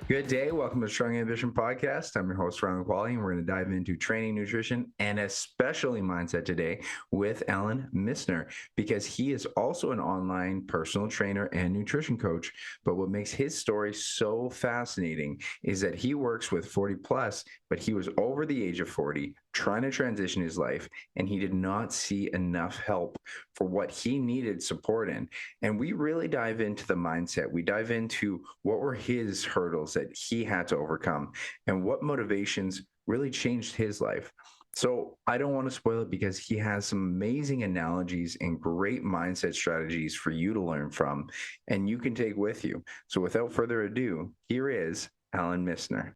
Good day. Welcome to Strong Ambition Podcast. I'm your host, Ron Qualley, and we're going to dive into training, nutrition, and especially mindset today with Allan Misner, because he is also an online personal trainer and nutrition coach. But what makes his story so fascinating is that he works with 40 plus, but he was over the age of 40, trying to transition his life, and he did not see enough help for what he needed support in. And we really dive into the mindset. We dive into what were his hurdles that he had to overcome and what motivations really changed his life. So I don't want to spoil it because he has some amazing analogies and great mindset strategies for you to learn from and you can take with you. So without further ado, here is Allan Misner.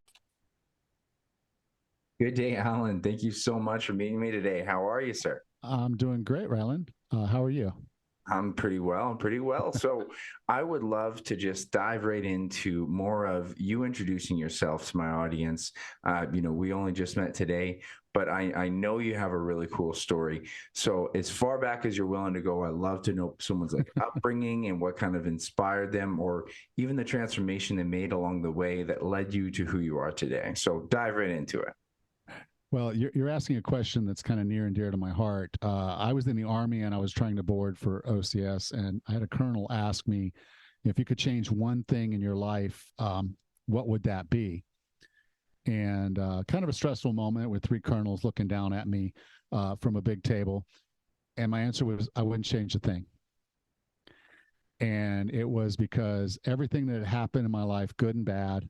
Good day, Allan. Thank you so much for meeting me today. How are you, sir? I'm doing great, Ryland. How are you? I'm pretty well. I'm pretty well. So I would love to just dive right into more of you introducing yourself to my audience. We only just met today, but I know you have a really cool story. So as far back as you're willing to go, I'd love to know someone's like upbringing and what kind of inspired them, or even the transformation they made along the way that led you to who you are today. So dive right into it. Well, you're asking a question that's kind of near and dear to my heart. I was in the Army and I was trying to board for OCS, and I had a colonel ask me if you could change one thing in your life, what would that be? And kind of a stressful moment with three colonels looking down at me from a big table. And my answer was, I wouldn't change a thing. And it was because everything that had happened in my life, good and bad,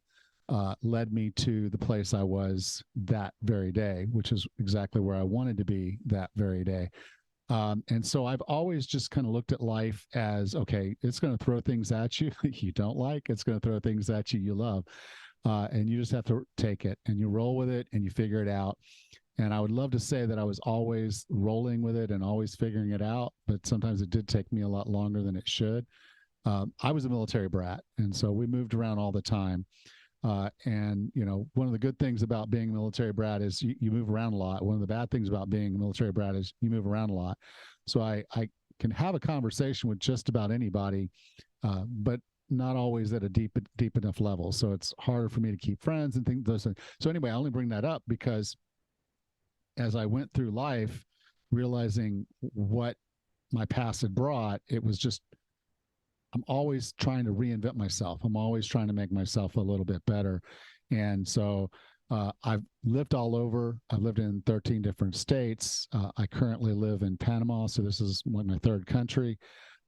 led me to the place I was that very day, which is exactly where I wanted to be that very day. And so I've always just kind of looked at life as, okay, it's going to throw things at you you don't like, it's going to throw things at you love. And you just have to take it and you roll with it and you figure it out. And I would love to say that I was always rolling with it and always figuring it out, but sometimes it did take me a lot longer than it should. I was a military brat, and so we moved around all the time. And one of the good things about being a military brat is you move around a lot. One of the bad things about being a military brat is you move around a lot. So I can have a conversation with just about anybody, but not always at a deep enough level. So it's harder for me to keep friends and those things. So anyway, I only bring that up because as I went through life, realizing what my past had brought, it was just I'm always trying to reinvent myself. I'm always trying to make myself a little bit better. And so I've lived all over. I've lived in 13 different states. I currently live in Panama. So this is my third country.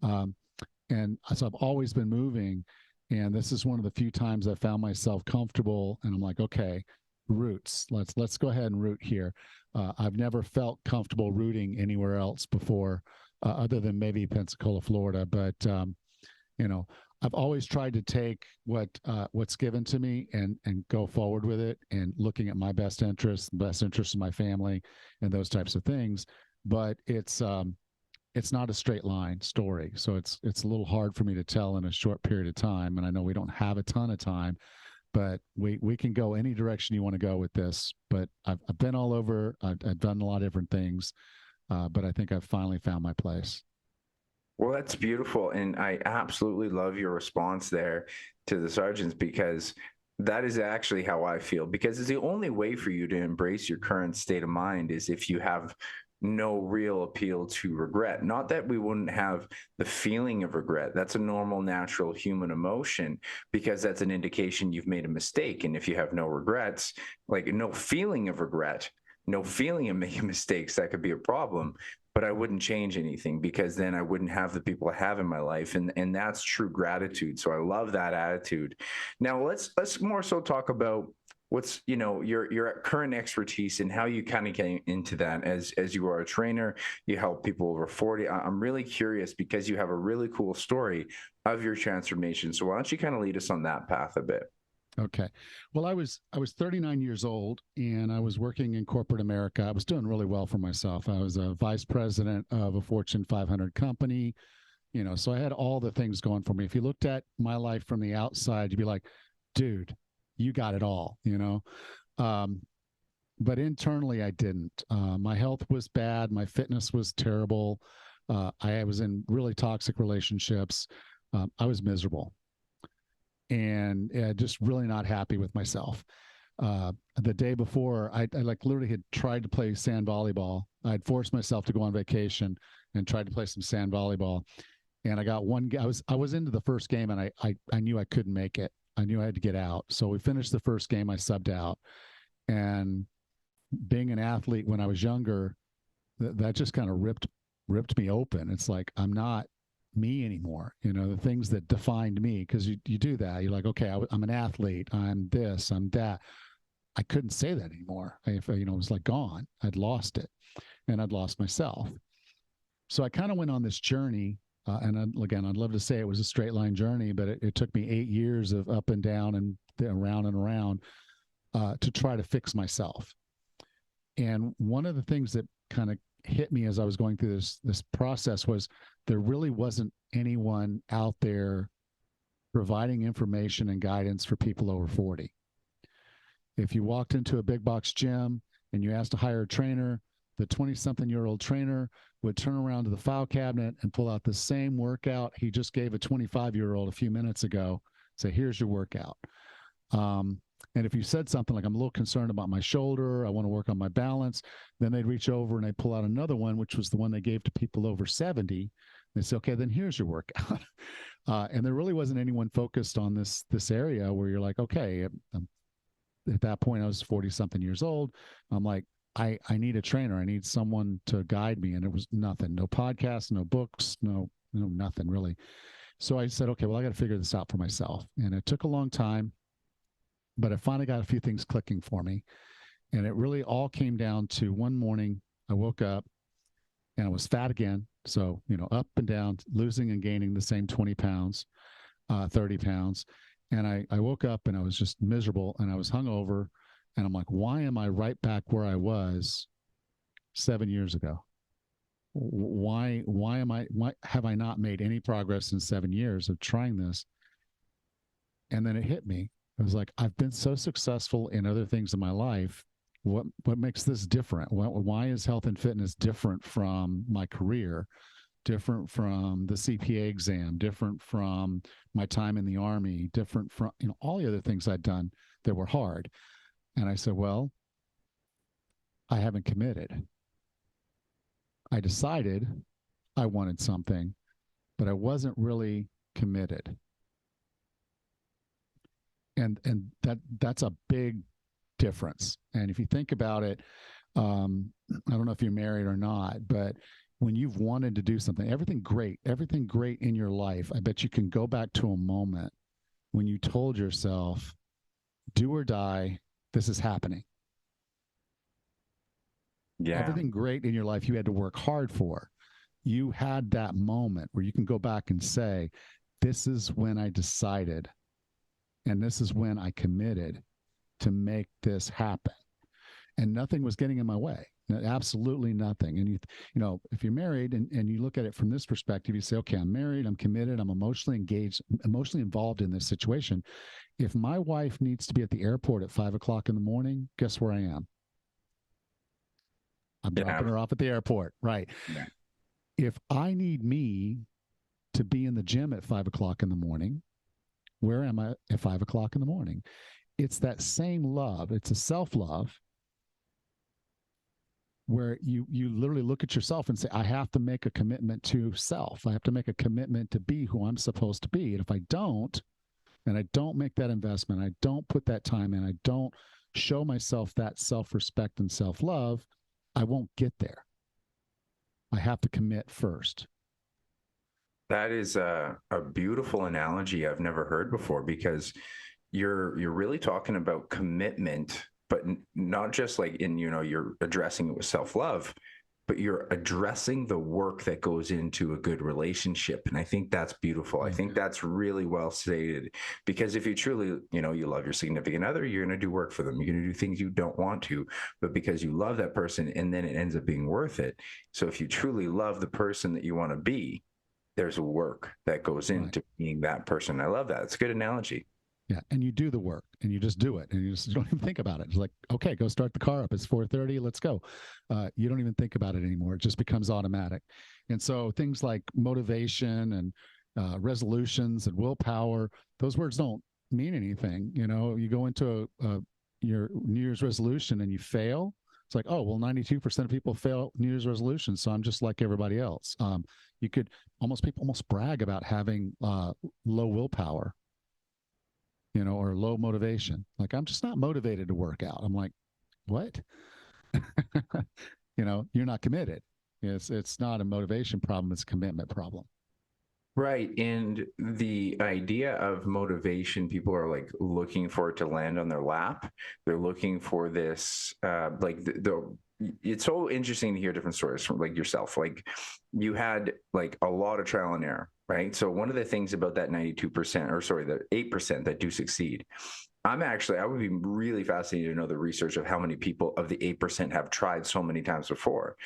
And so I've always been moving. And this is one of the few times I found myself comfortable. And I'm like, okay, roots. Let's go ahead and root here. I've never felt comfortable rooting anywhere else before, other than maybe Pensacola, Florida. But I've always tried to take what's given to me and go forward with it, and looking at my best interests of my family, and those types of things. But it's not a straight line story, so it's a little hard for me to tell in a short period of time. And I know we don't have a ton of time, but we can go any direction you want to go with this. But I've been all over. I've done a lot of different things, but I think I've finally found my place. Well, that's beautiful. And I absolutely love your response there to the sergeants, because that is actually how I feel. Because it's the only way for you to embrace your current state of mind is if you have no real appeal to regret. Not that we wouldn't have the feeling of regret. That's a normal, natural human emotion, because that's an indication you've made a mistake. And if you have no regrets, like no feeling of regret, no feeling of making mistakes, that could be a problem. But I wouldn't change anything, because then I wouldn't have the people I have in my life. And that's true gratitude. So I love that attitude. Now let's more so talk about what's, your current expertise and how you kind of came into that. As you are a trainer, you help people over 40. I'm really curious, because you have a really cool story of your transformation. So why don't you kind of lead us on that path a bit? Okay. Well, I was 39 years old and I was working in corporate America. I was doing really well for myself. I was a vice president of a Fortune 500 company, so I had all the things going for me. If you looked at my life from the outside, you'd be like, dude, you got it all. Um, but internally, I didn't. My health was bad. My fitness was terrible. I was in really toxic relationships. I was miserable. and just really not happy with myself. The day before, I like literally had tried to play sand volleyball. I'd forced myself to go on vacation and tried to play some sand volleyball. And I got one. I was into the first game, and I knew I couldn't make it. I knew I had to get out. So we finished the first game. I subbed out, and being an athlete when I was younger, that just kind of ripped me open. It's like I'm not me anymore. You know, the things that defined me, because you do that. You're like, okay, I'm an athlete. I'm this. I'm that. I couldn't say that anymore. It was like gone. I'd lost it, and I'd lost myself. So I kind of went on this journey. Again, I'd love to say it was a straight line journey, but it took me 8 years of up and down and around to try to fix myself. And one of the things that kind of hit me as I was going through this process was there really wasn't anyone out there providing information and guidance for people over 40. If you walked into a big box gym and you asked to hire a trainer, the 20-something-year-old trainer would turn around to the file cabinet and pull out the same workout he just gave a 25-year-old a few minutes ago, say, here's your workout. And if you said something like, I'm a little concerned about my shoulder, I want to work on my balance, then they'd reach over and they'd pull out another one, which was the one they gave to people over 70. They say, okay, then here's your workout. And there really wasn't anyone focused on this area where you're like, okay, at that point I was 40-something years old. I'm like, I need a trainer. I need someone to guide me. And it was nothing, no podcasts, no books, no nothing really. So I said, okay, well, I got to figure this out for myself. And it took a long time, but I finally got a few things clicking for me. And it really all came down to one morning, I woke up and I was fat again. So, up and down, losing and gaining the same 20 pounds, 30 pounds. And I woke up and I was just miserable and I was hungover. And I'm like, why am I right back where I was 7 years ago? Why have I not made any progress in 7 years of trying this? And then it hit me. I was like, I've been so successful in other things in my life. What makes this different? Why is health and fitness different from my career, different from the CPA exam, different from my time in the Army, different from all the other things I'd done that were hard? And I said, well, I haven't committed. I decided I wanted something, but I wasn't really committed. And that's a big difference. And if you think about it, I don't know if you're married or not, but when you've wanted to do something, everything great in your life, I bet you can go back to a moment when you told yourself, do or die, this is happening. Yeah. Everything great in your life you had to work hard for. You had that moment where you can go back and say, this is when I decided, and this is when I committed to make this happen. And nothing was getting in my way. Absolutely nothing. And if you're married and you look at it from this perspective, you say, okay, I'm married, I'm committed, I'm emotionally engaged, emotionally involved in this situation. If my wife needs to be at the airport at 5:00 in the morning, guess where I am? I'm dropping her off at the airport. Right. Yeah. If I need me to be in the gym at 5:00 in the morning, where am I at 5:00 in the morning? It's that same love. It's a self-love where you literally look at yourself and say, I have to make a commitment to self. I have to make a commitment to be who I'm supposed to be. And if I don't, and I don't make that investment, I don't put that time in, I don't show myself that self-respect and self-love, I won't get there. I have to commit first. That is a beautiful analogy I've never heard before, because you're really talking about commitment, but not just like you're addressing it with self-love, but you're addressing the work that goes into a good relationship. And I think that's beautiful. I think that's really well stated, because if you truly, you love your significant other, you're going to do work for them. You're going to do things you don't want to, but because you love that person, and then it ends up being worth it. So if you truly love the person that you want to be, there's work that goes into being that person. I love that. It's a good analogy. Yeah. And you do the work and you just do it and you just don't even think about it. It's like, okay, go start the car up. It's 4:30. Let's go. You don't even think about it anymore. It just becomes automatic. And so things like motivation and resolutions and willpower, those words don't mean anything. You go into your New Year's resolution and you fail. It's like, oh, well, 92% of people fail New Year's resolutions. So I'm just like everybody else. You could people almost brag about having low willpower, or low motivation. Like, I'm just not motivated to work out. I'm like, what? You're not committed. It's not a motivation problem. It's a commitment problem. Right. And the idea of motivation, people are like looking for it to land on their lap. They're looking for this, it's so interesting to hear different stories from like yourself. Like you had like a lot of trial and error, right? So one of the things about that 92%, or sorry, the 8% that do succeed, I would be really fascinated to know the research of how many people of the 8% have tried so many times before.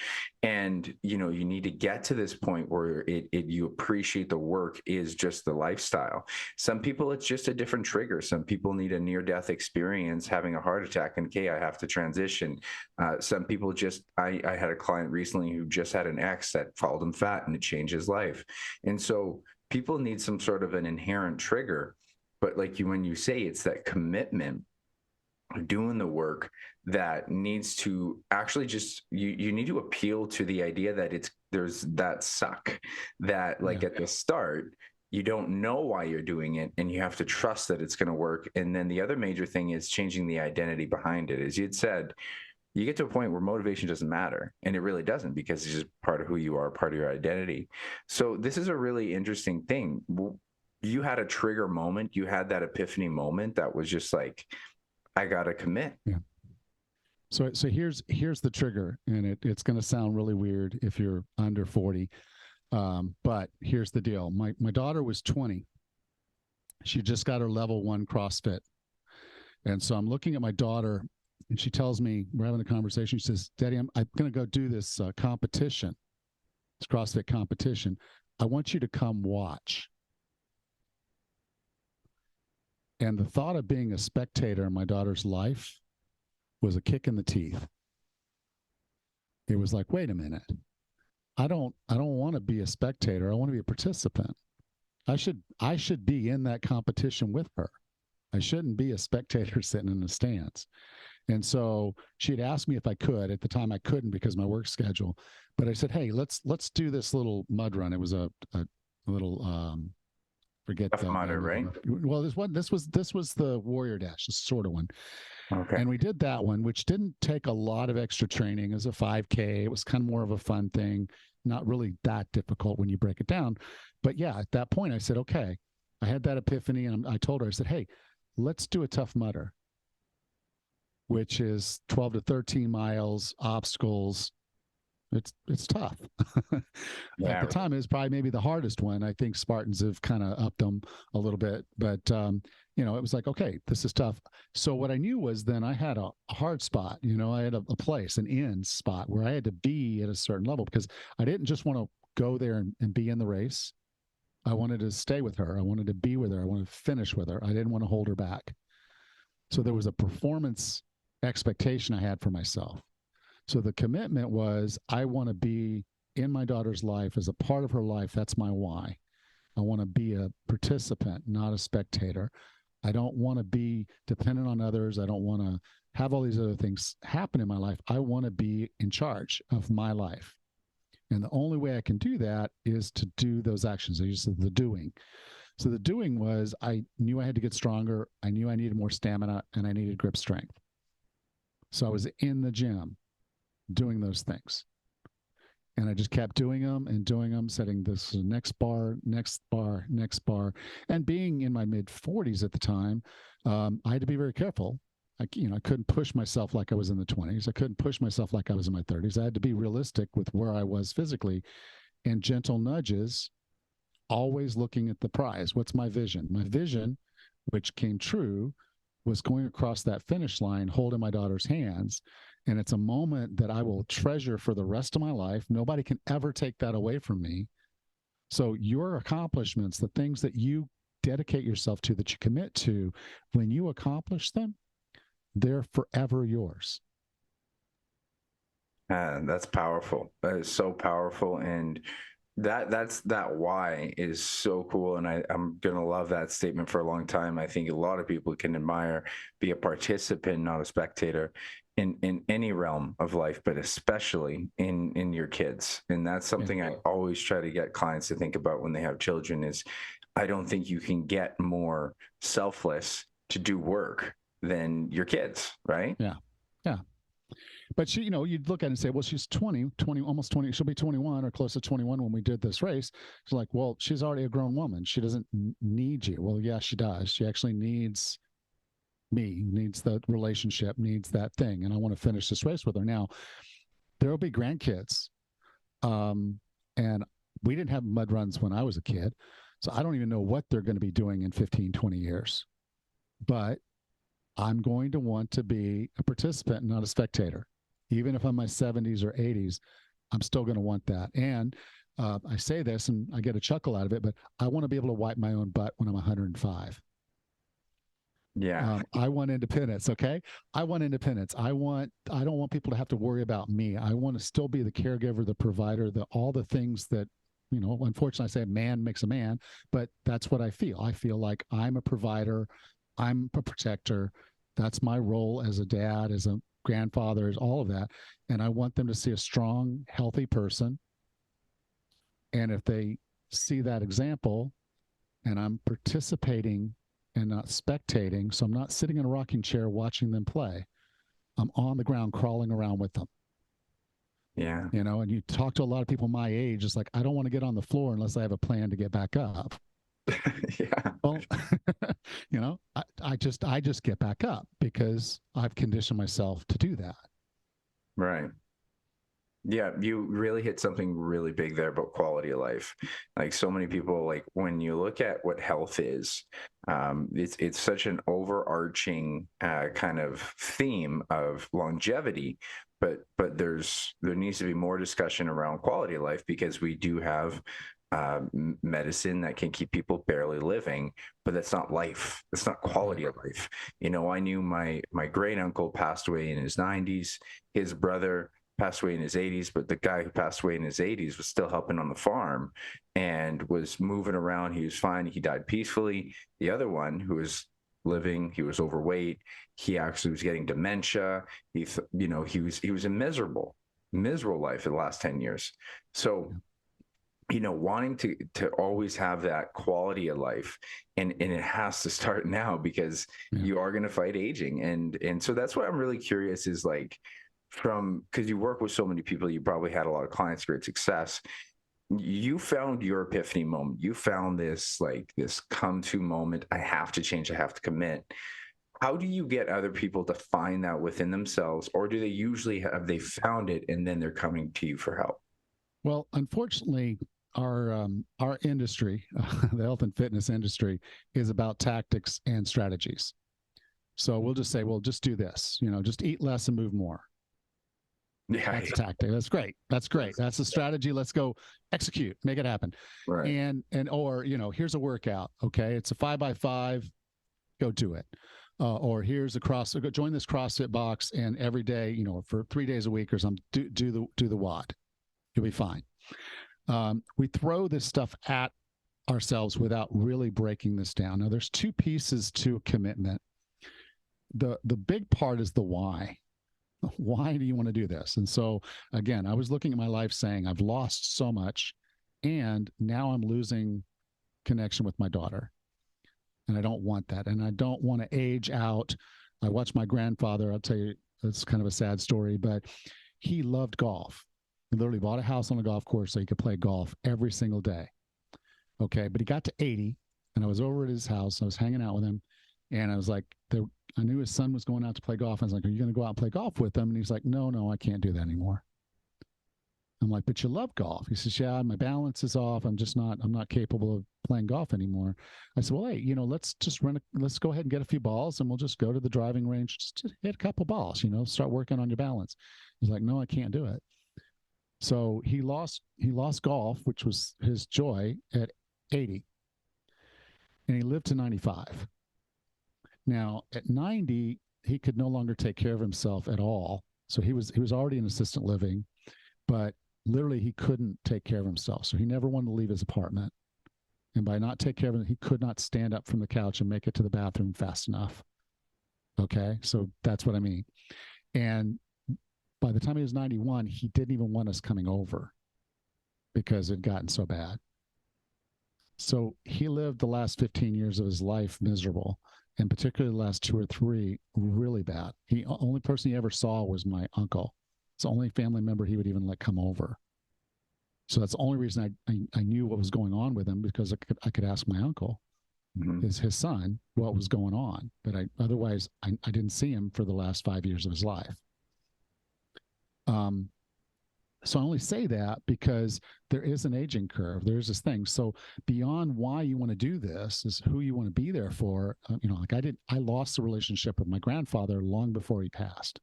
And, you need to get to this point where you appreciate the work is just the lifestyle. Some people, it's just a different trigger. Some people need a near-death experience, having a heart attack, and, okay, I have to transition. Some people I had a client recently who just had an ex that followed him fat and it changed his life. And so people need some sort of an inherent trigger. But like when you say, it's that commitment, doing the work that needs to actually you need to appeal to the idea that there's that suck that like at the start, you don't know why you're doing it and you have to trust that it's going to work. And then the other major thing is changing the identity behind it. As you'd said, you get to a point where motivation doesn't matter, and it really doesn't, because it's just part of who you are, part of your identity. So this is a really interesting thing. You had a trigger moment. You had that epiphany moment that was just like, I got to commit. Yeah. So here's the trigger, and it's going to sound really weird if you're under 40. But here's the deal. My daughter was 20. She just got her level 1 CrossFit. And so I'm looking at my daughter, and she tells me, we're having a conversation. She says, Daddy, I'm going to go do this competition, this CrossFit competition. I want you to come watch. And the thought of being a spectator in my daughter's life was a kick in the teeth. It was like, wait a minute. I don't want to be a spectator. I want to be a participant. I should be in that competition with her. I shouldn't be a spectator sitting in the stands. And so she'd asked me if I could. At the time I couldn't because of my work schedule. But I said, hey, let's do this little mud run. It was a little forget Tough Mudder, right? Well, this was the Warrior Dash, the sort of one. Okay. And we did that one, which didn't take a lot of extra training. It was a 5K. It was kind of more of a fun thing, not really that difficult when you break it down. But yeah, at that point I said, okay, I had that epiphany, and I told her, I said, hey, let's do a Tough Mudder, which is 12 to 13 miles, obstacles. It's tough. At the time, it was probably maybe the hardest one. I think Spartans have kind of upped them a little bit, but it was like, okay, this is tough. So what I knew was then I had a hard spot. I had a place, an end spot where I had to be at a certain level, because I didn't just want to go there and be in the race. I wanted to stay with her. I wanted to be with her. I wanted to finish with her. I didn't want to hold her back. So there was a performance expectation I had for myself. So the commitment was, I want to be in my daughter's life as a part of her life. That's my why. I want to be a participant, not a spectator. I don't want to be dependent on others. I don't want to have all these other things happen in my life. I want to be in charge of my life. And the only way I can do that is to do those actions. I used the doing. So the doing was, I knew I had to get stronger. I knew I needed more stamina, and I needed grip strength. So I was in the gym doing those things. And I just kept doing them, setting this next bar, next bar, next bar. And being in my mid 40s at the time, I had to be very careful. I couldn't push myself like I was in the 20s. I couldn't push myself like I was in my 30s. I had to be realistic with where I was physically, and gentle nudges, always looking at the prize. What's my vision? My vision, which came true, was going across that finish line, holding my daughter's hands. And it's a moment that I will treasure for the rest of my life. Nobody can ever take that away from me. So your accomplishments, the things that you dedicate yourself to, that you commit to, when you accomplish them, they're forever yours. That's powerful. That is so powerful. And That why is so cool, and I'm gonna love that statement for a long time. I think a lot of people can admire, be a participant, not a spectator, in any realm of life, but especially in your kids. And that's Yeah. something I always try to get clients to think about when they have children. Is I don't think you can get more selfless to do work than your kids, right? Yeah. Yeah. But she, you'd look at it and say, well, she's 20, almost 20. She'll be 21 or close to 21 when we did this race. She's like, well, she's already a grown woman. She doesn't need you. Well, yeah, she does. She actually needs me, needs the relationship, needs that thing. And I want to finish this race with her. Now, there will be grandkids. And we didn't have mud runs when I was a kid. So I don't even know what they're going to be doing in 15, 20 years. But I'm going to want to be a participant, not a spectator. Even if I'm in my 70s or 80s, I'm still going to want that. And I say this and I get a chuckle out of it, but I want to be able to wipe my own butt when I'm 105. Yeah. I want independence. Okay. I want independence. I don't want people to have to worry about me. I want to still be the caregiver, the provider, all the things that, unfortunately I say man makes a man, but that's what I feel. I feel like I'm a provider. I'm a protector. That's my role as a dad, as a grandfather, as all of that. And I want them to see a strong, healthy person. And if they see that example and I'm participating and not spectating, so I'm not sitting in a rocking chair watching them play, I'm on the ground crawling around with them. Yeah. And you talk to a lot of people my age, it's like, I don't want to get on the floor unless I have a plan to get back up. Yeah. Well, I just get back up because I've conditioned myself to do that. Right. Yeah, you really hit something really big there about quality of life. Like so many people, like when you look at what health is, it's such an overarching kind of theme of longevity, but there needs to be more discussion around quality of life because we do have medicine that can keep people barely living, but that's not life. That's not quality of life. I knew my great uncle passed away in his 90s. His brother passed away in his 80s, but the guy who passed away in his 80s was still helping on the farm and was moving around. He was fine. He died peacefully. The other one who was living, he was overweight. He actually was getting dementia. He was a miserable life for the last 10 years. So, wanting to always have that quality of life, and it has to start now because you are going to fight aging. And so that's why I'm really curious is like, because you work with so many people, you probably had a lot of clients, great success. You found your epiphany moment. You found this come to moment. I have to change. I have to commit. How do you get other people to find that within themselves, or do they usually have they found it and then they're coming to you for help? Well, unfortunately, our industry, the health and fitness industry, is about tactics and strategies. So we'll just say, well, just do this. Just eat less and move more. Yeah, that's a tactic. That's great. That's the strategy. Let's go execute, make it happen. right. Or here's a workout. Okay, it's a 5x5. Go do it. Or here's go join this CrossFit box, and every day, for 3 days a week or something, do the WOD. You'll be fine. We throw this stuff at ourselves without really breaking this down. Now, there's two pieces to commitment. The big part is the why. Why do you want to do this? And so, again, I was looking at my life saying, I've lost so much, and now I'm losing connection with my daughter. And I don't want that. And I don't want to age out. I watched my grandfather. I'll tell you, it's kind of a sad story, but he loved golf. He literally bought a house on a golf course so he could play golf every single day. Okay. But he got to 80, and I was over at his house. I was hanging out with him, and I was like, I knew his son was going out to play golf. I was like, are you going to go out and play golf with him? And he's like, no, I can't do that anymore. I'm like, but you love golf. He says, yeah, my balance is off. I'm not capable of playing golf anymore. I said, well, hey, let's go ahead and get a few balls, and we'll just go to the driving range, just hit a couple balls, start working on your balance. He's like, no, I can't do it. So he lost golf, which was his joy, at 80, and he lived to 95. Now at 90, he could no longer take care of himself at all. So he was already in assisted living, but literally he couldn't take care of himself. So he never wanted to leave his apartment. And by not take care of it, he could not stand up from the couch and make it to the bathroom fast enough. Okay. So that's what I mean. And by the time he was 91, he didn't even want us coming over because it had gotten so bad. So he lived the last 15 years of his life miserable, and particularly the last 2 or 3 really bad. The only person he ever saw was my uncle. It's the only family member he would even let come over. So that's the only reason I knew what was going on with him, because I could ask my uncle, his son, what was going on. But otherwise I didn't see him for the last 5 years of his life. So I only say that because there is an aging curve. There's this thing. So beyond why you want to do this is who you want to be there for. Like I lost the relationship with my grandfather long before he passed.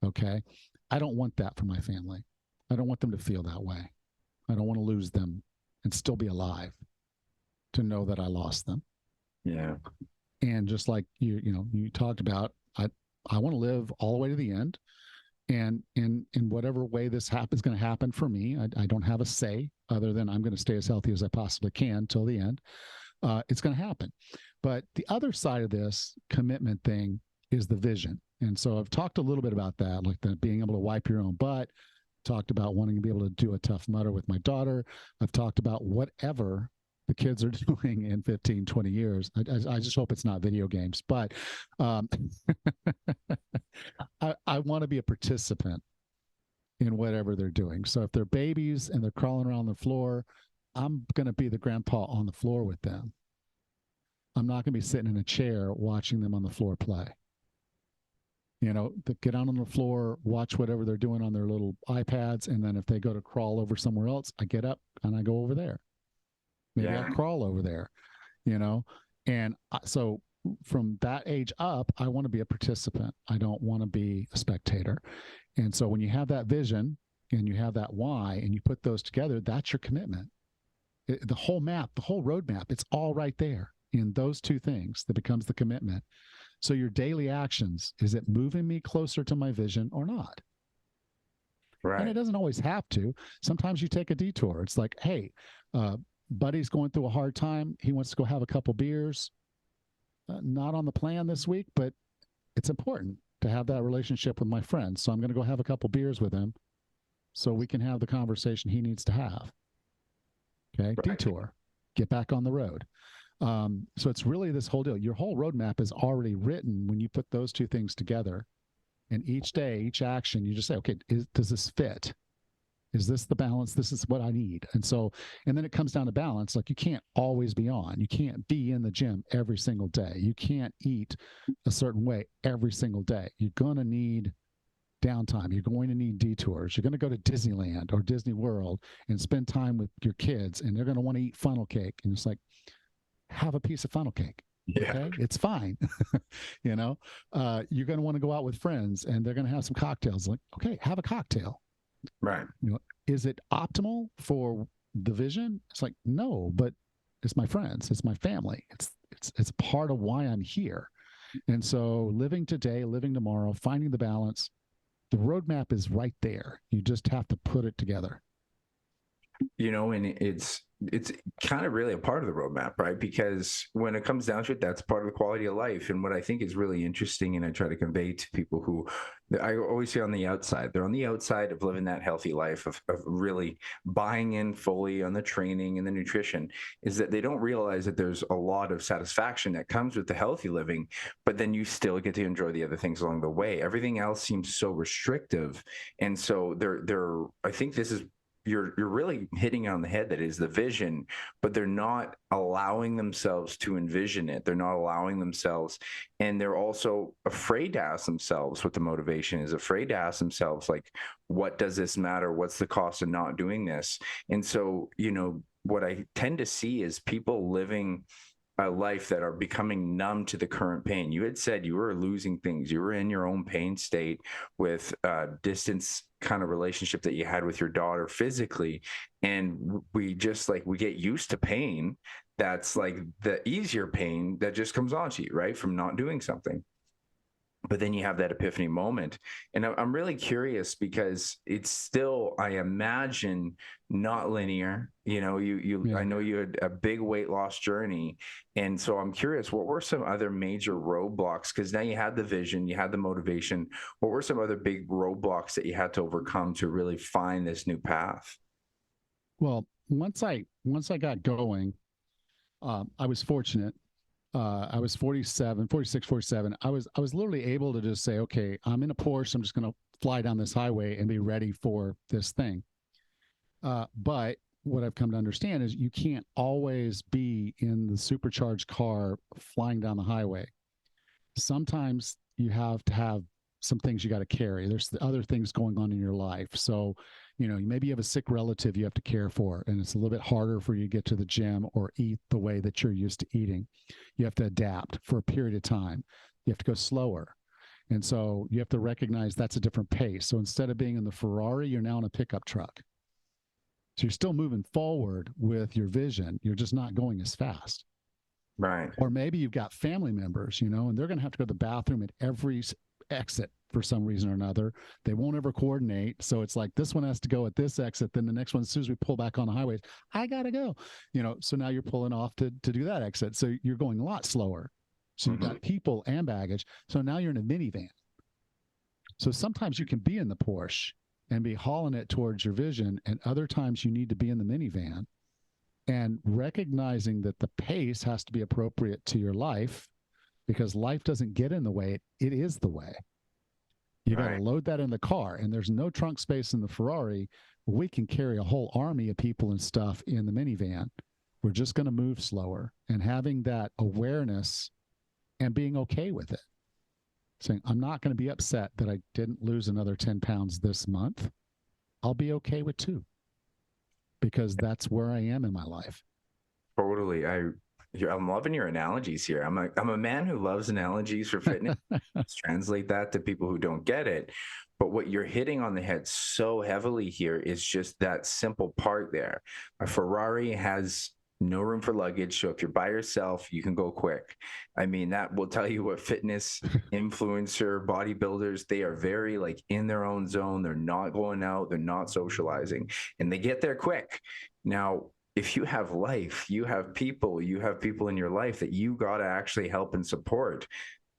Okay. I don't want that for my family. I don't want them to feel that way. I don't want to lose them and still be alive to know that I lost them. Yeah. And just like you talked about, I want to live all the way to the end. And in whatever way this is going to happen for me, I don't have a say other than I'm going to stay as healthy as I possibly can till the end. It's going to happen. But the other side of this commitment thing is the vision. And so I've talked a little bit about that, like being able to wipe your own butt, talked about wanting to be able to do a Tough Mudder with my daughter. I've talked about whatever the kids are doing in 15, 20 years. I just hope it's not video games, but I want to be a participant in whatever they're doing. So if they're babies and they're crawling around the floor, I'm going to be the grandpa on the floor with them. I'm not going to be sitting in a chair watching them on the floor play. Get out on the floor, watch whatever they're doing on their little iPads. And then if they go to crawl over somewhere else, I get up and I go over there. Maybe I crawl over there, And so from that age up, I want to be a participant. I don't want to be a spectator. And so when you have that vision and you have that why and you put those together, that's your commitment. The whole map, the whole roadmap, it's all right there in those two things that becomes the commitment. So your daily actions, is it moving me closer to my vision or not? Right. And it doesn't always have to. Sometimes you take a detour. It's like, hey, buddy's going through a hard time. He wants to go have a couple beers. Not on the plan this week, but it's important to have that relationship with my friend. So I'm going to go have a couple beers with him so we can have the conversation he needs to have. Okay. Right. Detour, get back on the road. So it's really this whole deal. Your whole roadmap is already written when you put those two things together. And each day, each action, you just say, okay, does this fit? Is this the balance? This is what I need. And then it comes down to balance. Like you can't always be on. You can't be in the gym every single day. You can't eat a certain way every single day. You're going to need downtime. You're going to need detours. You're going to go to Disneyland or Disney World and spend time with your kids, and they're going to want to eat funnel cake. And it's like, have a piece of funnel cake. Yeah. Okay. It's fine. You're going to want to go out with friends and they're going to have some cocktails. Like, okay, have a cocktail. Right. Is it optimal for the vision? It's like, no, but it's my friends. It's my family. It's part of why I'm here. And so living today, living tomorrow, finding the balance, the roadmap is right there. You just have to put it together. And it's kind of really a part of the roadmap, right? Because when it comes down to it, that's part of the quality of life. And what I think is really interesting, and I try to convey to people who I always say on the outside, they're on the outside of living that healthy life, of really buying in fully on the training and the nutrition, is that they don't realize that there's a lot of satisfaction that comes with the healthy living, but then you still get to enjoy the other things along the way. Everything else seems so restrictive. And so I think this is, you're really hitting on the head. That is the vision, but they're not allowing themselves to envision it. They're not allowing themselves, and they're also afraid to ask themselves what the motivation is, afraid to ask themselves, like, what does this matter? What's the cost of not doing this? And so, what I tend to see is people living a life that are becoming numb to the current pain. You had said you were losing things. You were in your own pain state with distance kind of relationship that you had with your daughter physically. And we get used to pain. That's like the easier pain that just comes on to you, right? From not doing something. but then you have that epiphany moment. And I'm really curious because it's still, I imagine, not linear. You know, I Yeah. know you had a big weight loss journey. And so I'm curious, what were some other major roadblocks? Because now you had the vision, you had the motivation. What were some other big roadblocks that you had to overcome to really find this new path? Well, once I got going, I was fortunate. I was 47, 46, 47. I was literally able to just say, okay, I'm in a Porsche. I'm just going to fly down this highway and be ready for this thing. But what I've come to understand is you can't always be in the supercharged car flying down the highway. Sometimes you have to have some things you got to carry. There's other things going on in your life. So, maybe you have a sick relative you have to care for, and it's a little bit harder for you to get to the gym or eat the way that you're used to eating. You have to adapt for a period of time. You have to go slower. And so you have to recognize that's a different pace. So instead of being in the Ferrari, you're now in a pickup truck. So you're still moving forward with your vision. You're just not going as fast. Right. Or maybe you've got family members, and they're going to have to go to the bathroom at every exit for some reason or another. They won't ever coordinate. So it's like this one has to go at this exit. Then the next one, as soon as we pull back on the highways, I got to go. So now you're pulling off to do that exit. So you're going a lot slower. So you've got people and baggage. So now you're in a minivan. So sometimes you can be in the Porsche and be hauling it towards your vision, and other times you need to be in the minivan, and recognizing that the pace has to be appropriate to your life, because life doesn't get in the way. It is the way. You got to load that in the car, and there's no trunk space in the Ferrari. We can carry a whole army of people and stuff in the minivan. We're just going to move slower, and having that awareness and being okay with it. Saying, I'm not going to be upset that I didn't lose another 10 pounds this month. I'll be okay with 2, because that's where I am in my life. Totally. I'm loving your analogies here. I'm a man who loves analogies for fitness. Let's translate that to people who don't get it. But what you're hitting on the head so heavily here is just that simple part there. A Ferrari has no room for luggage. So if you're by yourself, you can go quick. I mean, that will tell you what fitness influencer, bodybuilders, they are very like in their own zone. They're not going out, they're not socializing, and they get there quick. Now, if you have life, you have people in your life that you got to actually help and support.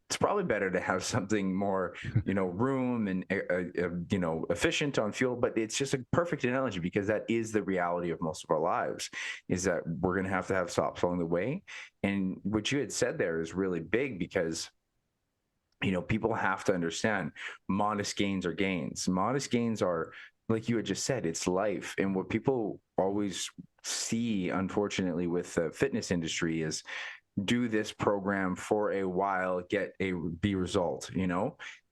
It's probably better to have something more, room and, efficient on fuel. But it's just a perfect analogy, because that is the reality of most of our lives, is that we're going to have stops along the way. And what you had said there is really big, because people have to understand modest gains are gains. Modest gains are, like you had just said, it's life. And what people always see, unfortunately, with the fitness industry is do this program for a while, get a B result,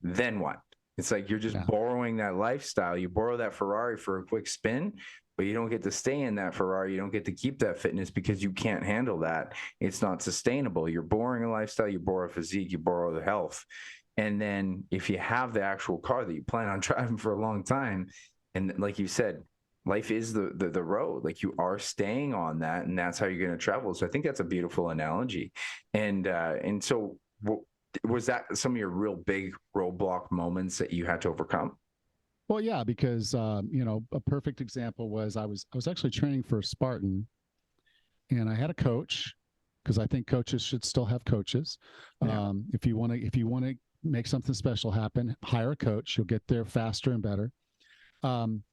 then what? It's like you're just borrowing that lifestyle. You borrow that Ferrari for a quick spin, but you don't get to stay in that Ferrari. You don't get to keep that fitness because you can't handle that. It's not sustainable. You're borrowing a lifestyle, you borrow a physique, you borrow the health. And then if you have the actual car that you plan on driving for a long time, and like you said, life is the road. Like you are staying on that, and that's how you're going to travel. So I think that's a beautiful analogy. And so was that some of your real big roadblock moments that you had to overcome? Well, yeah, because a perfect example was I was actually training for a Spartan, and I had a coach, because I think coaches should still have coaches. Yeah. If you want to make something special happen, hire a coach. You'll get there faster and better.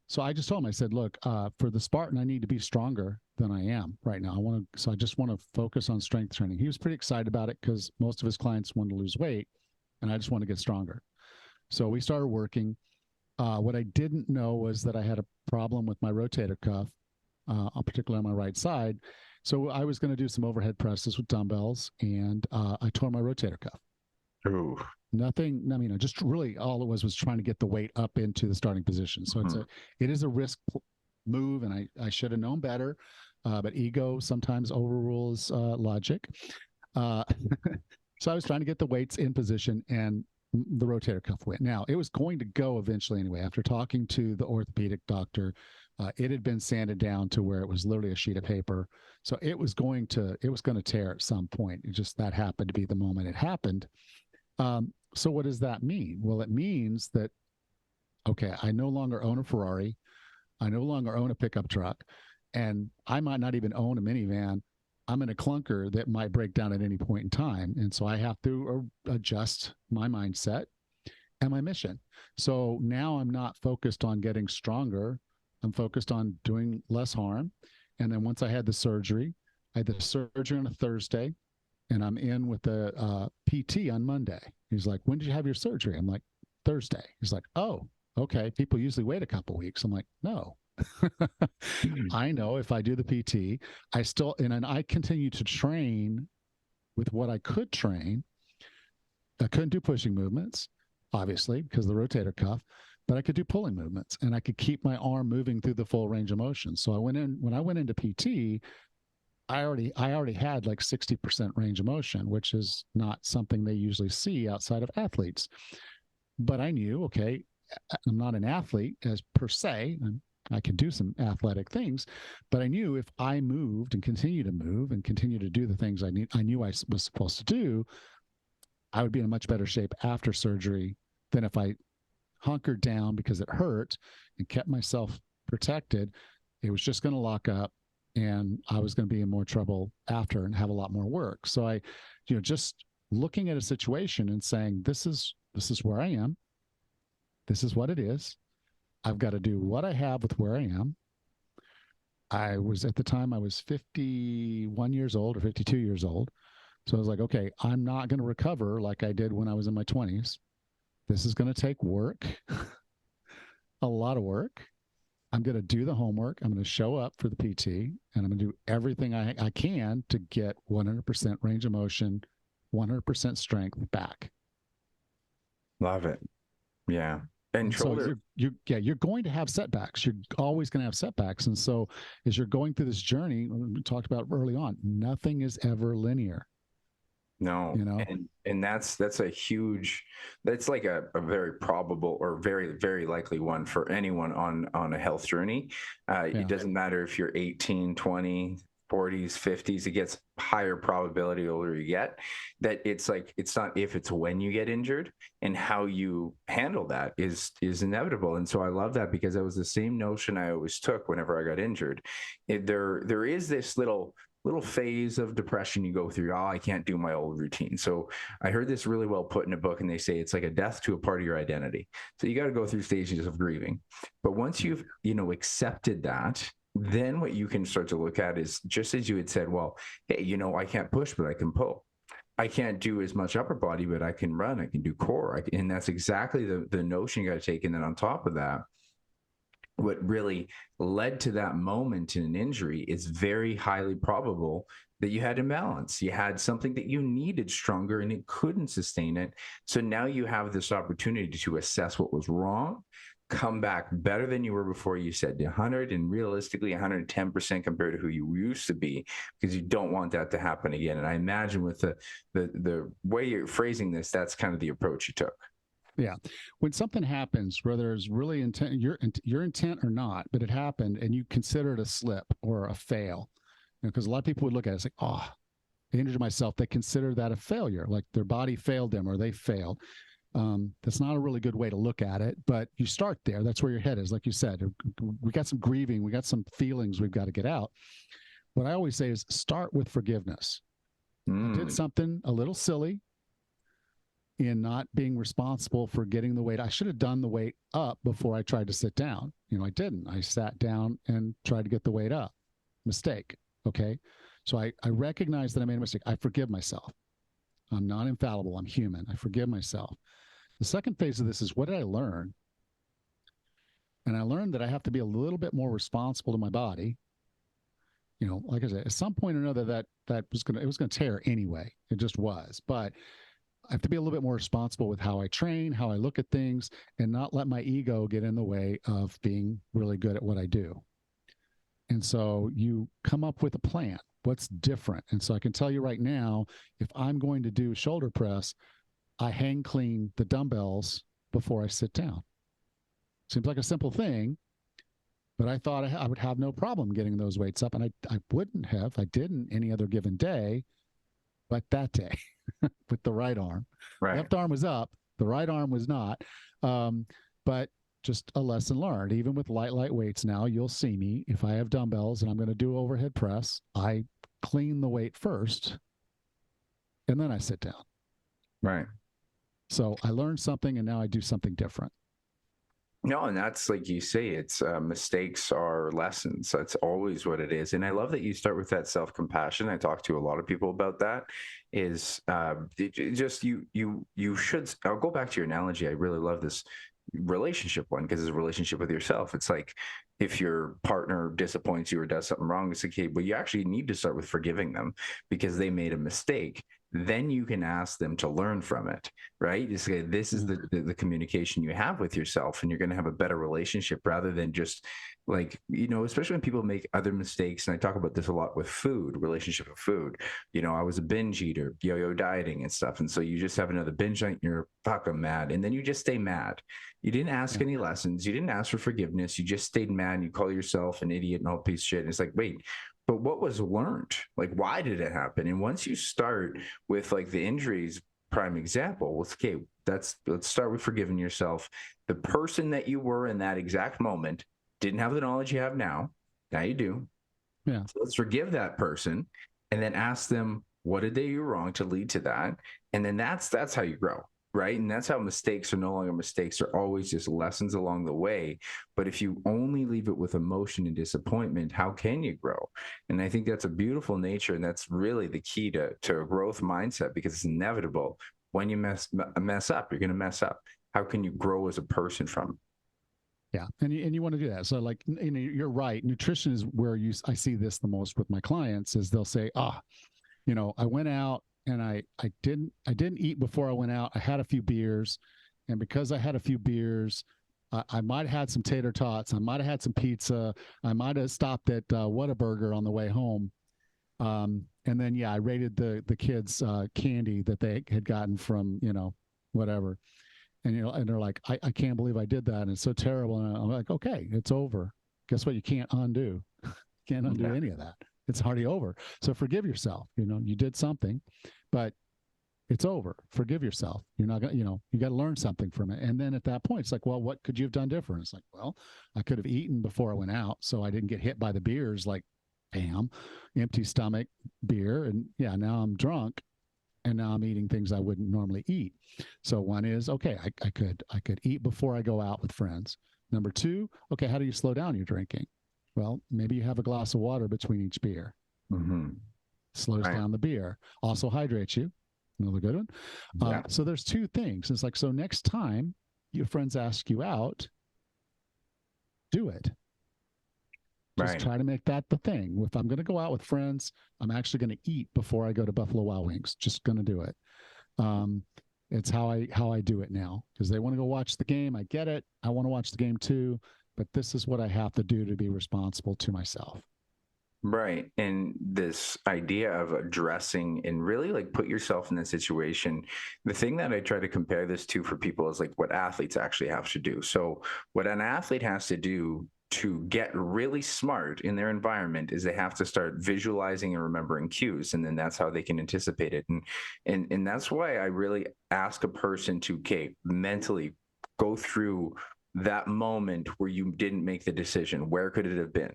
So I just told him, I said, look, for the Spartan, I need to be stronger than I am right now. So I just want to focus on strength training. He was pretty excited about it, because most of his clients want to lose weight, and I just want to get stronger. So we started working. What I didn't know was that I had a problem with my rotator cuff, particularly on my right side. So I was going to do some overhead presses with dumbbells, and I tore my rotator cuff. Ooh. Nothing. I mean, just really all it was trying to get the weight up into the starting position. So it is a risk move, and I should have known better. But ego sometimes overrules logic. So I was trying to get the weights in position, and the rotator cuff went. Now, it was going to go eventually anyway. After talking to the orthopedic doctor, it had been sanded down to where it was literally a sheet of paper. So it was going to tear at some point. It just, that happened to be the moment it happened. So what does that mean? Well, it means that, okay, I no longer own a Ferrari. I no longer own a pickup truck, and I might not even own a minivan. I'm in a clunker that might break down at any point in time. And so I have to adjust my mindset and my mission. So now I'm not focused on getting stronger. I'm focused on doing less harm. And then once I had the surgery, I had the surgery on a Thursday, and I'm in with the PT on Monday. He's like, "When did you have your surgery?" I'm like, "Thursday." He's like, "Oh, okay. People usually wait a couple weeks." I'm like, "No." I know if I do the PT, I still, and I continue to train with what I could train. I couldn't do pushing movements, obviously, because of the rotator cuff, but I could do pulling movements, and I could keep my arm moving through the full range of motion. So when I went into PT, I already had like 60% range of motion, which is not something they usually see outside of athletes. But I knew, okay, I'm not an athlete as per se. I can do some athletic things, but I knew if I moved and continue to move and continue to do the things I knew I was supposed to do, I would be in a much better shape after surgery than if I hunkered down because it hurt and kept myself protected. It was just going to lock up, and I was going to be in more trouble after and have a lot more work. So I, just looking at a situation and saying, this is where I am. This is what it is. I've got to do what I have with where I am. At the time, I was 51 years old or 52 years old. So I was like, okay, I'm not going to recover like I did when I was in my 20s. This is going to take work, a lot of work. I'm going to do the homework. I'm going to show up for the PT, and I'm going to do everything I can to get 100% range of motion, 100% strength back. Love it. Yeah. And so shoulder. you're going to have setbacks. You're always going to have setbacks. And so as you're going through this journey, we talked about early on, nothing is ever linear. No, and that's like a very probable or very, very likely one for anyone on a health journey. It doesn't matter if you're 18, 20, 40s, 50s, it gets higher probability the older you get, that it's not if, it's when you get injured, and how you handle that is inevitable. And so I love that, because that was the same notion I always took whenever I got injured. There is this little phase of depression you go through. Oh, I can't do my old routine. So I heard this really well put in a book, and they say it's like a death to a part of your identity. So you got to go through stages of grieving. But once you've, accepted that, then what you can start to look at is, just as you had said, well, hey, I can't push, but I can pull. I can't do as much upper body, but I can run, I can do core. And that's exactly the notion you got to take. And then on top of that, what really led to that moment in an injury is very highly probable that you had imbalance. You had something that you needed stronger, and it couldn't sustain it. So now you have this opportunity to assess what was wrong, come back better than you were before. You said 100, and realistically 110% compared to who you used to be, because you don't want that to happen again. And I imagine with the way you're phrasing this, that's kind of the approach you took. Yeah. When something happens, whether it's really your intent or not, but it happened and you consider it a slip or a fail, because a lot of people would look at it and say, oh, I injured myself. They consider that a failure, like their body failed them or they failed. That's not a really good way to look at it, but you start there. That's where your head is. Like you said, we got some grieving. We got some feelings we've got to get out. What I always say is start with forgiveness. I did something a little silly in not being responsible for getting the weight. I should have done the weight up before I tried to sit down. I didn't. I sat down and tried to get the weight up. Mistake. Okay. So I recognize that I made a mistake. I forgive myself. I'm not infallible. I'm human. I forgive myself. The second phase of this is, what did I learn? And I learned that I have to be a little bit more responsible to my body. Like I said, at some point or another, it was going to tear anyway. It just was. But I have to be a little bit more responsible with how I train, how I look at things, and not let my ego get in the way of being really good at what I do. And so you come up with a plan. What's different? And so I can tell you right now, if I'm going to do shoulder press, I hang clean the dumbbells before I sit down. Seems like a simple thing, but I thought I would have no problem getting those weights up. And I wouldn't have. I didn't any other given day, but that day with the right arm. Right. Left arm was up, The right arm was not. But just a lesson learned. Even with light weights now, you'll see me. If I have dumbbells and I'm going to do overhead press, I clean the weight first and then I sit down. Right. So I learned something and now I do something different. No, and that's like you say, it's mistakes are lessons. That's always what it is. And I love that you start with that self-compassion. I talk to a lot of people about that. Is just you should. I'll go back to your analogy. I really love this relationship one because it's a relationship with yourself. It's like if your partner disappoints you or does something wrong, it's okay, but you actually need to start with forgiving them because they made a mistake. Then you can ask them to learn from it, right? You say, this is the communication you have with yourself, and you're going to have a better relationship rather than just like, especially when people make other mistakes. And I talk about this a lot with food, relationship with food. I was a binge eater, yo-yo dieting and stuff. And so you just have another binge night and you're fucking mad. And then you just stay mad. You didn't ask any lessons. You didn't ask for forgiveness. You just stayed mad. You call yourself an idiot and all piece of shit. And it's like, wait, but what was learned? Like, why did it happen? And once you start with like the injuries, prime example, okay, let's start with forgiving yourself. The person that you were in that exact moment didn't have the knowledge you have now. Now you do. Yeah. So let's forgive that person and then ask them, what did they do wrong to lead to that? And then that's how you grow. Right. And that's how mistakes are no longer mistakes. They're always just lessons along the way. But if you only leave it with emotion and disappointment, how can you grow? And I think that's a beautiful nature. And that's really the key to a growth mindset, because it's inevitable. When you mess up, you're going to mess up. How can you grow as a person from it? Yeah. And you want to do that. So like, you're right. Nutrition is where I see this the most with my clients is they'll say, I went out and I didn't eat before I went out. I had a few beers, and because I had a few beers, I might have had some tater tots. I might have had some pizza. I might have stopped at Whataburger on the way home. And then I rated the kids candy that they had gotten from whatever, and and they're like, I can't believe I did that, and it's so terrible. And I'm like, okay, it's over. Guess what? You can't undo. Can't undo any of that. It's already over. So forgive yourself. You did something, but it's over. Forgive yourself. You're not gonna, you got to learn something from it. And then at that point, it's like, well, what could you have done different? It's like, well, I could have eaten before I went out, so I didn't get hit by the beers. Like, bam, empty stomach beer, and now I'm drunk, and now I'm eating things I wouldn't normally eat. So one is, okay, I could eat before I go out with friends. Number two, okay, how do you slow down your drinking? Well, maybe you have a glass of water between each beer. Mm-hmm. Slows down the beer. Also hydrates you. Another good one. So there's two things. It's like, so next time your friends ask you out, do it. Just try to make that the thing. If I'm going to go out with friends, I'm actually going to eat before I go to Buffalo Wild Wings. Just going to do it. It's how I do it now, because they want to go watch the game. I get it. I want to watch the game too, but this is what I have to do to be responsible to myself. Right. And this idea of addressing and really like put yourself in that situation. The thing that I try to compare this to for people is like what athletes actually have to do. So what an athlete has to do to get really smart in their environment is they have to start visualizing and remembering cues, and then that's how they can anticipate it. And that's why I really ask a person to mentally go through that moment where you didn't make the decision. Where could it have been?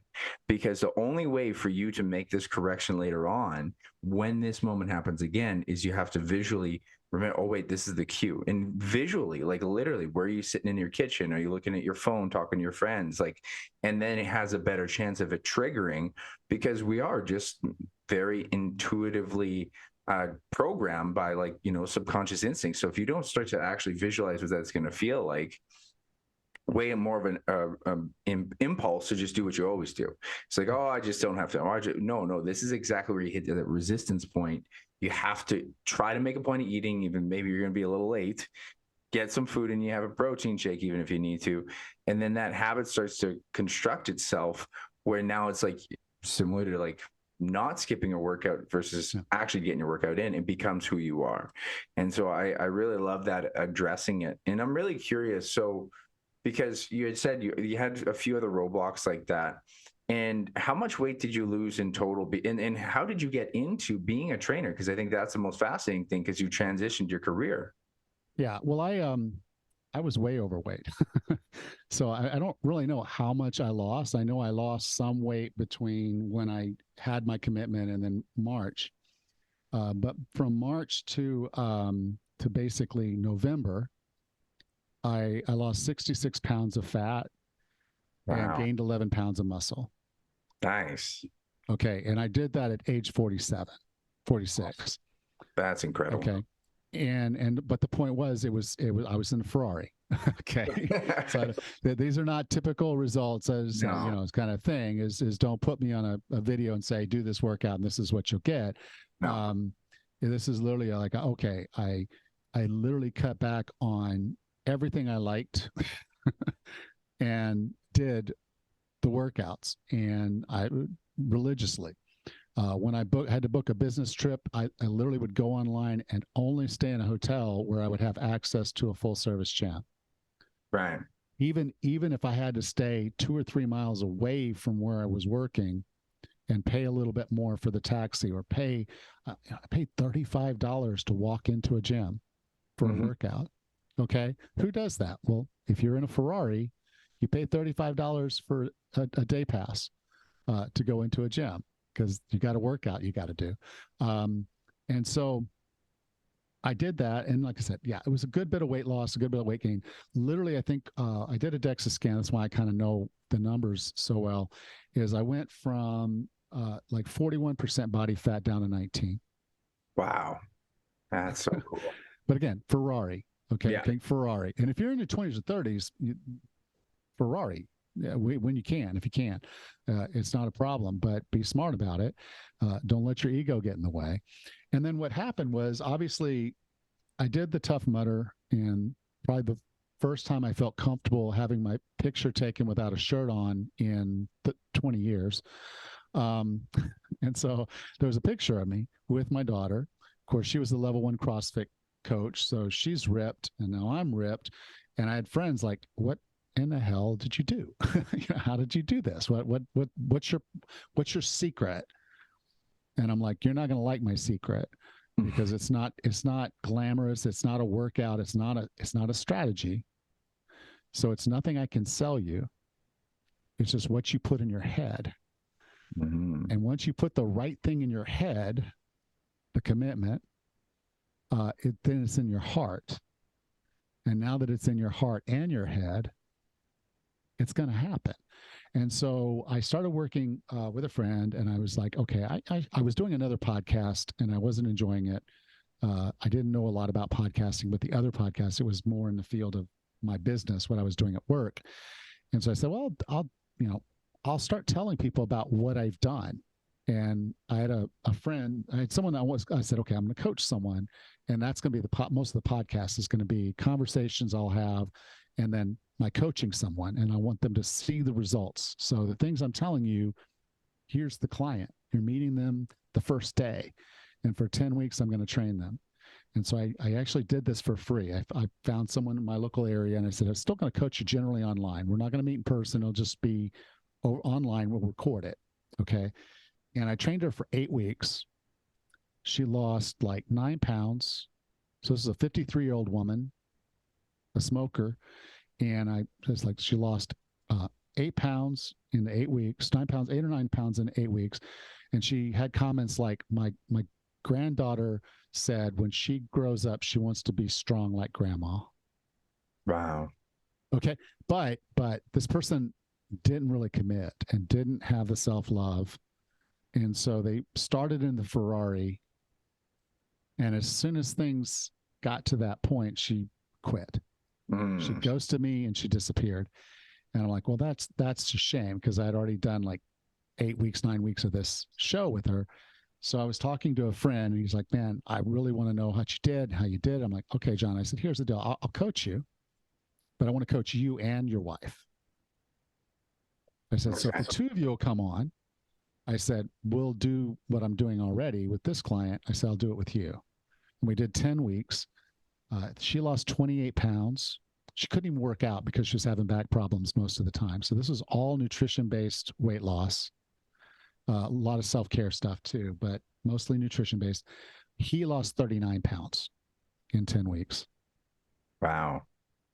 Because the only way for you to make this correction later on, when this moment happens again, is you have to visually remember, oh wait, this is the cue. And visually, like literally, where are you sitting in your kitchen? Are you looking at your phone, talking to your friends? Like, and then it has a better chance of it triggering, because we are just very intuitively programmed by subconscious instinct. So if you don't start to actually visualize what that's going to feel like, way more of an impulse to just do what you always do. It's like, oh, I just don't have to. No, this is exactly where you hit that resistance point. You have to try to make a point of eating, even maybe you're going to be a little late. Get some food and you have a protein shake, even if you need to. And then that habit starts to construct itself, where now it's like similar to like not skipping a workout versus actually getting your workout in. It becomes who you are. And so I really love that, addressing it. And I'm really curious. So, because you had said you had a few other roadblocks like that. And how much weight did you lose in total? And how did you get into being a trainer? Because I think that's the most fascinating thing, because you transitioned your career. Yeah. Well, I was way overweight. So I don't really know how much I lost. I know I lost some weight between when I had my commitment and then March. But from March to basically November, I lost 66 pounds of fat and Wow. gained 11 pounds of muscle. Nice. Okay. And I did that at age 47, 46. That's incredible. Okay. But the point was, it was I was in a Ferrari. Okay. So these are not typical results as No. it's kind of thing is don't put me on a video and say, do this workout and this is what you'll get. No. Um, this is literally like, okay, I literally cut back on everything I liked and did the workouts and I religiously. When I had to book a business trip, I literally would go online and only stay in a hotel where I would have access to a full service gym. Right. Even if I had to stay 2 or 3 miles away from where I was working and pay a little bit more for the taxi or I paid $35 to walk into a gym for a workout. Okay. Who does that? Well, if you're in a Ferrari, you pay $35 for a day pass to go into a gym because you got a workout you got to do. And so I did that. And like I said, yeah, it was a good bit of weight loss, a good bit of weight gain. Literally, I think I did a DEXA scan. That's why I kind of know the numbers so well, is I went from like 41% body fat down to 19. Wow. That's so cool. But again, Ferrari. Okay. Yeah. Think Ferrari. And if you're in your 20s or 30s, Ferrari, when you can, if you can, it's not a problem, but be smart about it. Don't let your ego get in the way. And then what happened was obviously I did the Tough Mudder, and probably the first time I felt comfortable having my picture taken without a shirt on in 20 years. And so there was a picture of me with my daughter. Of course, she was the level 1 CrossFit coach. So she's ripped and now I'm ripped. And I had friends like, what in the hell did you do? How did you do this? What's your secret? And I'm like, you're not going to like my secret because it's not glamorous. It's not a workout. It's not a strategy. So it's nothing I can sell you. It's just what you put in your head. Mm-hmm. And once you put the right thing in your head, the commitment, then it's in your heart. And now that it's in your heart and your head, it's going to happen. And so I started working with a friend, and I was like, okay, I was doing another podcast, and I wasn't enjoying it. I didn't know a lot about podcasting, but the other podcast, it was more in the field of my business, what I was doing at work. And so I said, well, I'll start telling people about what I've done. And I had a friend, I had someone I said, okay, I'm going to coach someone. And that's going to be most of the podcast is going to be conversations I'll have. And then my coaching someone, and I want them to see the results. So the things I'm telling you, here's the client. You're meeting them the first day. And for 10 weeks, I'm going to train them. And so I actually did this for free. I found someone in my local area, and I said, I'm still going to coach you generally online. We're not going to meet in person. It'll just be online. We'll record it. Okay. And I trained her for 8 weeks. She lost like 9 pounds. So this is a 53-year-old woman, a smoker. And I was like, she lost 8 pounds in the 8 weeks, 9 pounds, 8 or 9 pounds in 8 weeks. And she had comments like, my granddaughter said when she grows up, she wants to be strong like grandma. Wow. Okay. But this person didn't really commit and didn't have the self-love. And so they started in the Ferrari. And as soon as things got to that point, she quit. She ghosted me and she disappeared. And I'm like, well, that's a shame because I had already done like 8 weeks, 9 weeks of this show with her. So I was talking to a friend and he's like, man, I really want to know how you did. I'm like, okay, John. I said, here's the deal. I'll coach you, but I want to coach you and your wife. I said, so if the two of you will come on, I said, we'll do what I'm doing already with this client. I said, I'll do it with you. And we did 10 weeks. She lost 28 pounds. She couldn't even work out because she was having back problems most of the time. So this was all nutrition-based weight loss. A lot of self-care stuff too, but mostly nutrition-based. He lost 39 pounds in 10 weeks. Wow.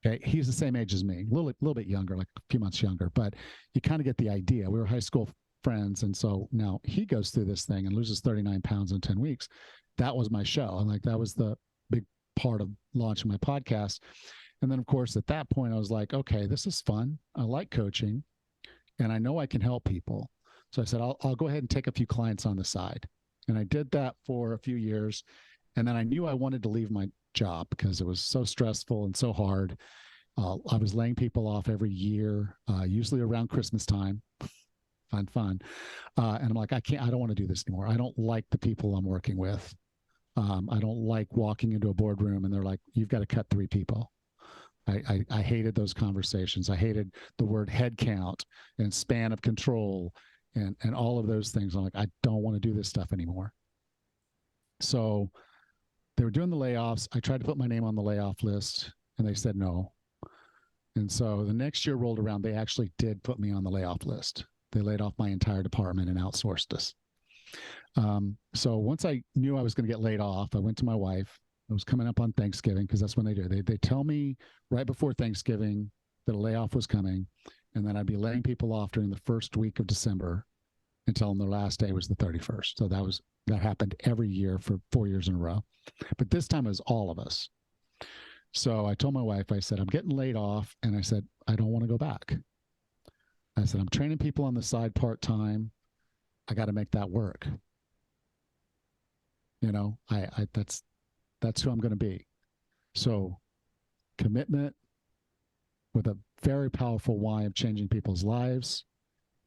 Okay. He's the same age as me, a little bit younger, like a few months younger, but you kind of get the idea. We were high school friends. And so now he goes through this thing and loses 39 pounds in 10 weeks. That was my show. And like, that was the big part of launching my podcast. And then, of course, at that point, I was like, okay, this is fun. I like coaching and I know I can help people. So I said, I'll go ahead and take a few clients on the side. And I did that for a few years. And then I knew I wanted to leave my job because it was so stressful and so hard. I was laying people off every year, usually around Christmas time. Fun. And I'm like, I don't want to do this anymore. I don't like the people I'm working with. I don't like walking into a boardroom and they're like, you've got to cut 3 people. I hated those conversations. I hated the word head count and span of control and all of those things. I'm like, I don't want to do this stuff anymore. So they were doing the layoffs. I tried to put my name on the layoff list and they said no. And so the next year rolled around, they actually did put me on the layoff list. They laid off my entire department and outsourced us. So once I knew I was going to get laid off, I went to my wife. It was coming up on Thanksgiving because that's when they do. They tell me right before Thanksgiving that a layoff was coming, and then I'd be laying people off during the first week of December until their last day was the 31st. So that happened every year for 4 years in a row. But this time it was all of us. So I told my wife, I said, I'm getting laid off. And I said, I don't want to go back. I said, I'm training people on the side part-time. I got to make that work. You know, that's who I'm going to be. So commitment with a very powerful why of changing people's lives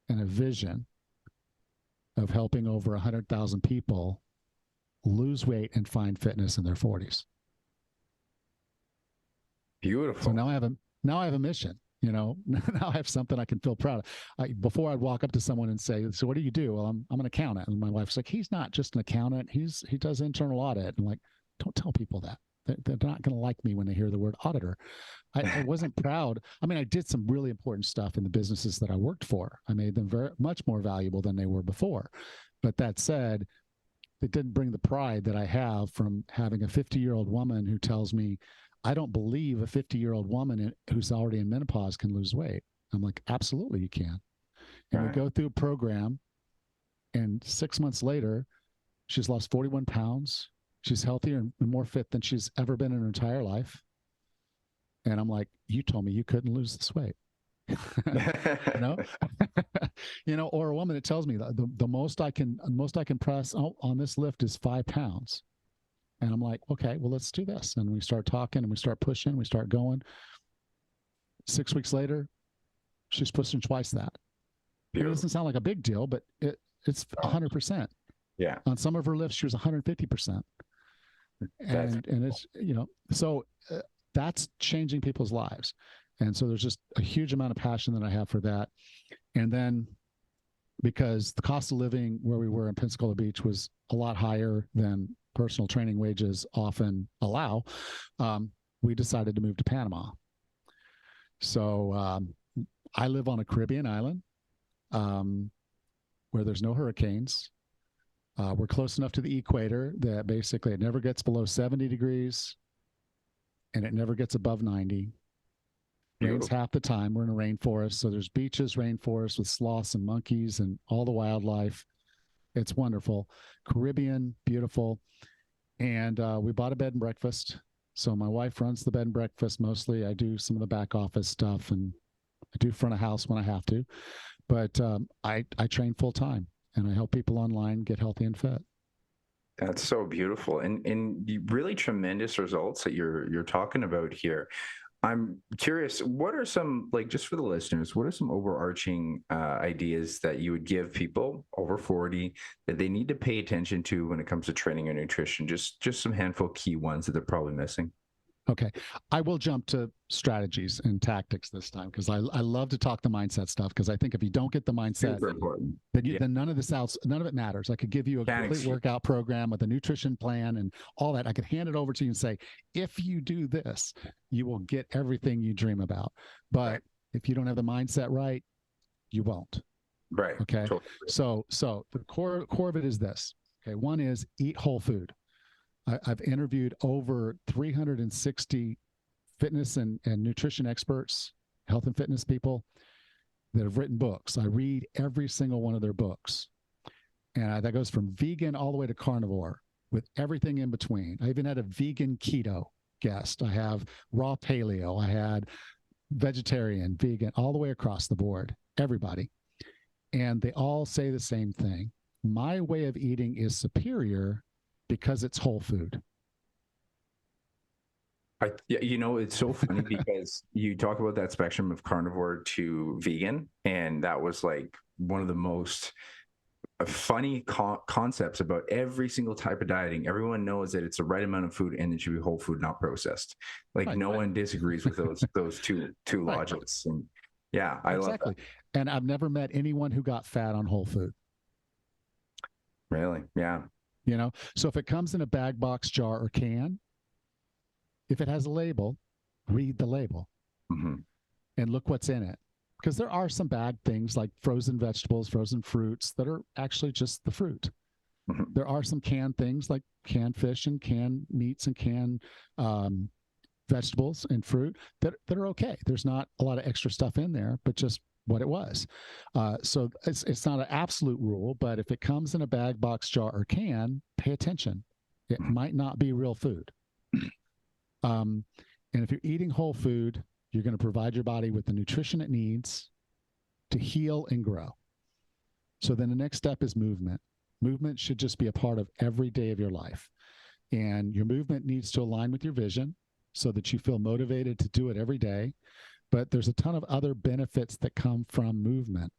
and a vision of helping over 100,000 people lose weight and find fitness in their 40s. Beautiful. So now I have a mission. You know, now I have something I can feel proud of. Before I'd walk up to someone and say, "So what do you do?" Well, I'm an accountant, and my wife's like, "He's not just an accountant. He does internal audit." And I'm like, don't tell people that. They're not going to like me when they hear the word auditor. I wasn't proud. I mean, I did some really important stuff in the businesses that I worked for. I made them very much more valuable than they were before. But that said, it didn't bring the pride that I have from having a 50-year-old woman who tells me, I don't believe a 50-year-old woman who's already in menopause can lose weight. I'm like, absolutely you can. And we go through a program, and 6 months later, she's lost 41 pounds. She's healthier and more fit than she's ever been in her entire life. And I'm like, you told me you couldn't lose this weight. You know, or a woman that tells me that the most I can press on this lift is 5 pounds. And I'm like, okay, well, let's do this. And we start talking and we start pushing, we start going. 6 weeks later, she's pushing twice that. It doesn't sound like a big deal, but it's 100%. Yeah. On some of her lifts, she was 150%. And it's, so that's changing people's lives. And so there's just a huge amount of passion that I have for that. And then because the cost of living where we were in Pensacola Beach was a lot higher than personal training wages often allow, we decided to move to Panama. So I live on a Caribbean island where there's no hurricanes. We're close enough to the equator that basically it never gets below 70 degrees and it never gets above 90. Rains half the time. We're in a rainforest. So there's beaches, rainforests with sloths and monkeys and all the wildlife. It's wonderful. Caribbean, beautiful. And we bought a bed and breakfast. So my wife runs the bed and breakfast mostly. I do some of the back office stuff and I do front of house when I have to. But I train full time and I help people online get healthy and fit. That's so beautiful and really tremendous results that you're talking about here. I'm curious, what are some, like, just for the listeners, what are some overarching ideas that you would give people over 40 that they need to pay attention to when it comes to training and nutrition? Just some handful of key ones that they're probably missing. Okay. I will jump to strategies and tactics this time because I love to talk the mindset stuff because I think if you don't get the mindset, then none of it matters. I could give you a complete workout program with a nutrition plan and all that. I could hand it over to you and say, if you do this, you will get everything you dream about. But if you don't have the mindset right, you won't. Right. Okay. Totally. So the core of it is this. Okay. One is eat whole food. I've interviewed over 360 fitness and nutrition experts, health and fitness people that have written books. I read every single one of their books. And that goes from vegan all the way to carnivore with everything in between. I even had a vegan keto guest. I have raw paleo. I had vegetarian, vegan, all the way across the board, everybody. And they all say the same thing. My way of eating is superior because it's whole food. It's so funny because you talk about that spectrum of carnivore to vegan, and that was like one of the most funny concepts about every single type of dieting. Everyone knows that it's the right amount of food and it should be whole food, not processed. Like right, no one disagrees with those two right. logics. And yeah, I exactly. love that. And I've never met anyone who got fat on whole food. Really? Yeah. So if it comes in a bag, box, jar, or can, if it has a label, read the label and look what's in it. Because there are some bad things like frozen vegetables, frozen fruits that are actually just the fruit. There are some canned things like canned fish and canned meats and canned vegetables and fruit that are okay. There's not a lot of extra stuff in there, but just what it was. So it's not an absolute rule, but if it comes in a bag, box, jar, or can, pay attention. It might not be real food. And if you're eating whole food, you're going to provide your body with the nutrition it needs to heal and grow. So then the next step is movement. Movement should just be a part of every day of your life. And your movement needs to align with your vision so that you feel motivated to do it every day. But there's a ton of other benefits that come from movement.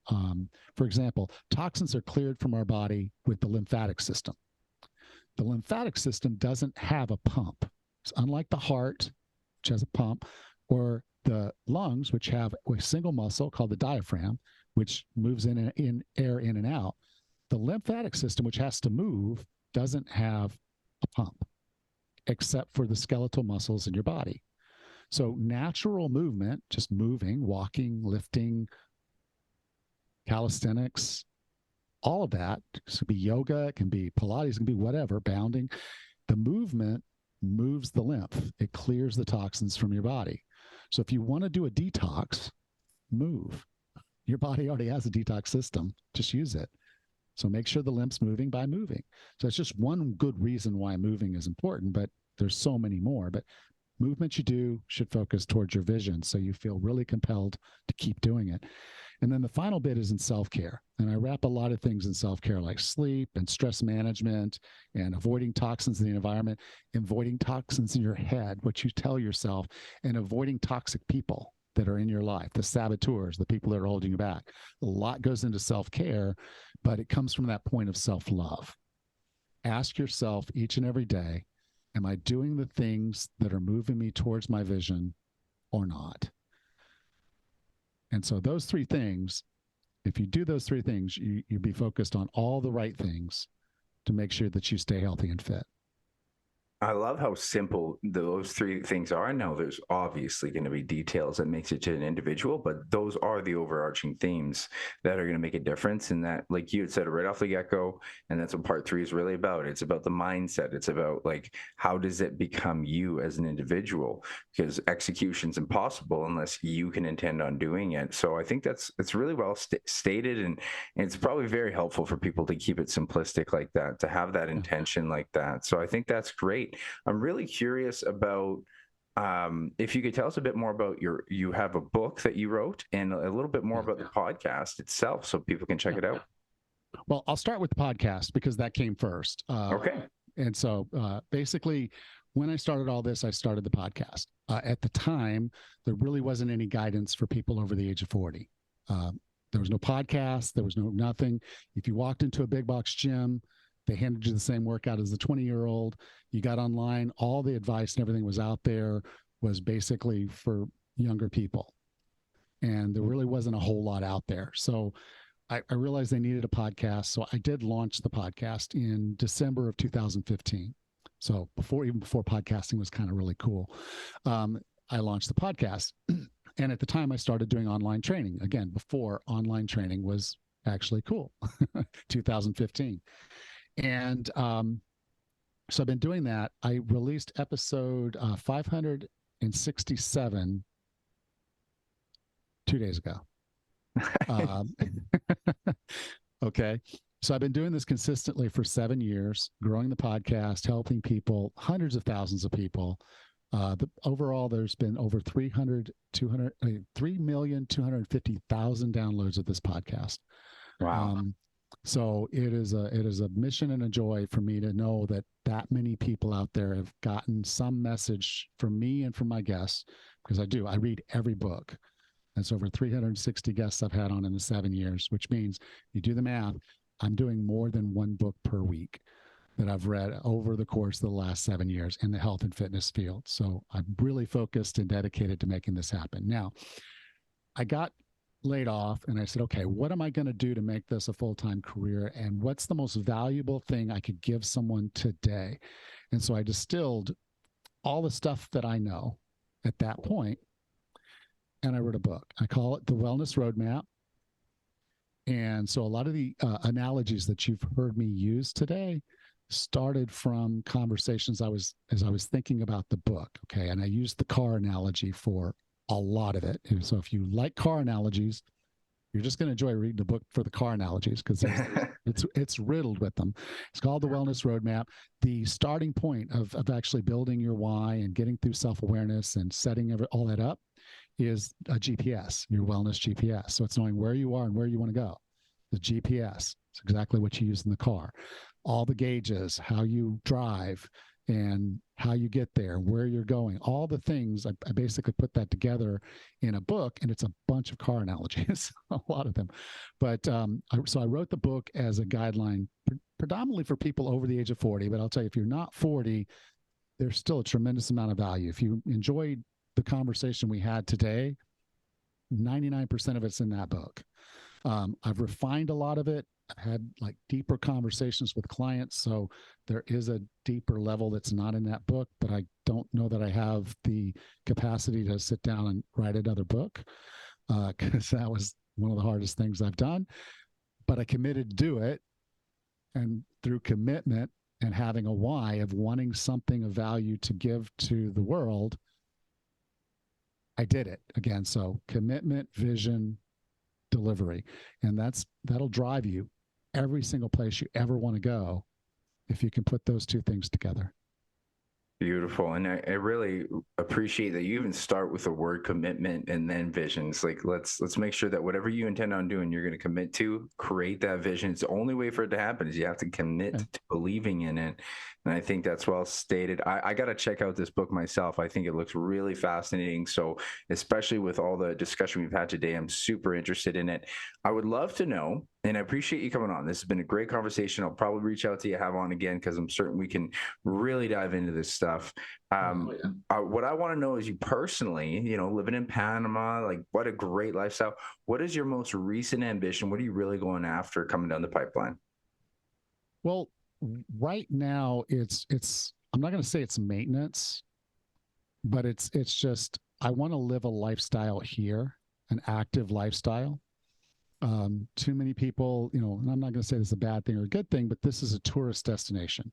For example, toxins are cleared from our body with the lymphatic system. The lymphatic system doesn't have a pump. It's unlike the heart, which has a pump, or the lungs, which have a single muscle called the diaphragm, which moves in air in and out. The lymphatic system, which has to move, doesn't have a pump, except for the skeletal muscles in your body. So natural movement, just moving, walking, lifting, calisthenics, all of that, it could be yoga, it can be Pilates, it can be whatever, bounding. The movement moves the lymph. It clears the toxins from your body. So if you want to do a detox, move. Your body already has a detox system. Just use it. So make sure the lymph's moving by moving. So it's just one good reason why moving is important, but there's so many more. But movement you do should focus towards your vision so you feel really compelled to keep doing it. And then the final bit is in self-care. And I wrap a lot of things in self-care like sleep and stress management and avoiding toxins in the environment, avoiding toxins in your head, what you tell yourself, and avoiding toxic people that are in your life, the saboteurs, the people that are holding you back. A lot goes into self-care, but it comes from that point of self-love. Ask yourself each and every day, am I doing the things that are moving me towards my vision or not? And so those three things, if you do those three things, you be focused on all the right things to make sure that you stay healthy and fit. I love how simple those three things are. Now, there's obviously going to be details that makes it to an individual, but those are the overarching themes that are going to make a difference. And that, like you had said right off the get-go, and that's what part 3 is really about. It's about the mindset. It's about like, how does it become you as an individual? Because execution's impossible unless you can intend on doing it. So I think it's really well stated, and it's probably very helpful for people to keep it simplistic like that, to have that intention like that. So I think that's great. I'm really curious about if you could tell us a bit more about you have a book that you wrote and a little bit more about the podcast itself so people can check it out. Well, I'll start with the podcast because that came first. Okay. And so basically, when I started all this, I started the podcast. At the time, there really wasn't any guidance for people over the age of 40. There was no podcast. There was no nothing. If you walked into a big box gym, they handed you the same workout as the 20-year-old. You got online. All the advice and everything was out there, was basically for younger people. And there really wasn't a whole lot out there. So I realized they needed a podcast. So I did launch the podcast in December of 2015. So even before podcasting was kind of really cool, I launched the podcast. And at the time I started doing online training, again, before online training was actually cool, 2015. And so I've been doing that. I released episode 500 and 67 2 days ago. Um, okay. So I've been doing this consistently for 7 years, growing the podcast, helping people, hundreds of thousands of people. Overall, there's been over 3,250,000 downloads of this podcast. Wow. So it is a mission and a joy for me to know that many people out there have gotten some message from me and from my guests, because I read every book. That's over 360 guests I've had on in the 7 years, which means you do the math. I'm doing more than one book per week that I've read over the course of the last 7 years in the health and fitness field. So I'm really focused and dedicated to making this happen. Now, I got laid off and I said, okay, what am I going to do to make this a full-time career? And what's the most valuable thing I could give someone today? And so I distilled all the stuff that I know at that point, and I wrote a book. I call it The Wellness Roadmap. And so a lot of the analogies that you've heard me use today started from conversations as I was thinking about the book. Okay. And I used the car analogy for a lot of it. And so if you like car analogies, you're just going to enjoy reading the book for the car analogies, because it's riddled with them. It's called The Wellness Roadmap. The starting point of actually building your why and getting through self-awareness and setting all that up is a GPS, your wellness GPS. So it's knowing where you are and where you want to go. The GPS, it's exactly what you use in the car. All the gauges, how you drive and how you get there, where you're going, all the things. I basically put that together in a book, and it's a bunch of car analogies, a lot of them. But so I wrote the book as a guideline, predominantly for people over the age of 40. But I'll tell you, if you're not 40, there's still a tremendous amount of value. If you enjoyed the conversation we had today, 99% of it's in that book. I've refined a lot of it. I've had like deeper conversations with clients. So there is a deeper level that's not in that book, but I don't know that I have the capacity to sit down and write another book, because that was one of the hardest things I've done. But I committed to do it. And through commitment and having a why of wanting something of value to give to the world, I did it again. So commitment, vision, delivery. And that'll drive you every single place you ever want to go if you can put those two things together. Beautiful. And I really appreciate that you even start with the word commitment and then visions. Like let's make sure that whatever you intend on doing, you're going to commit to, create that vision. It's the only way for it to happen is you have to commit to believing in it. And I think that's well stated. I got to check out this book myself. I think it looks really fascinating. So especially with all the discussion we've had today, I'm super interested in it. I would love to know, and I appreciate you coming on. This has been a great conversation. I'll probably reach out to you, have on again, because I'm certain we can really dive into this stuff. What I want to know is you personally, living in Panama, like what a great lifestyle. What is your most recent ambition? What are you really going after coming down the pipeline? Well, right now it's I'm not going to say it's maintenance, but it's just I want to live a lifestyle here, an active lifestyle. Too many people, and I'm not going to say this is a bad thing or a good thing, but this is a tourist destination.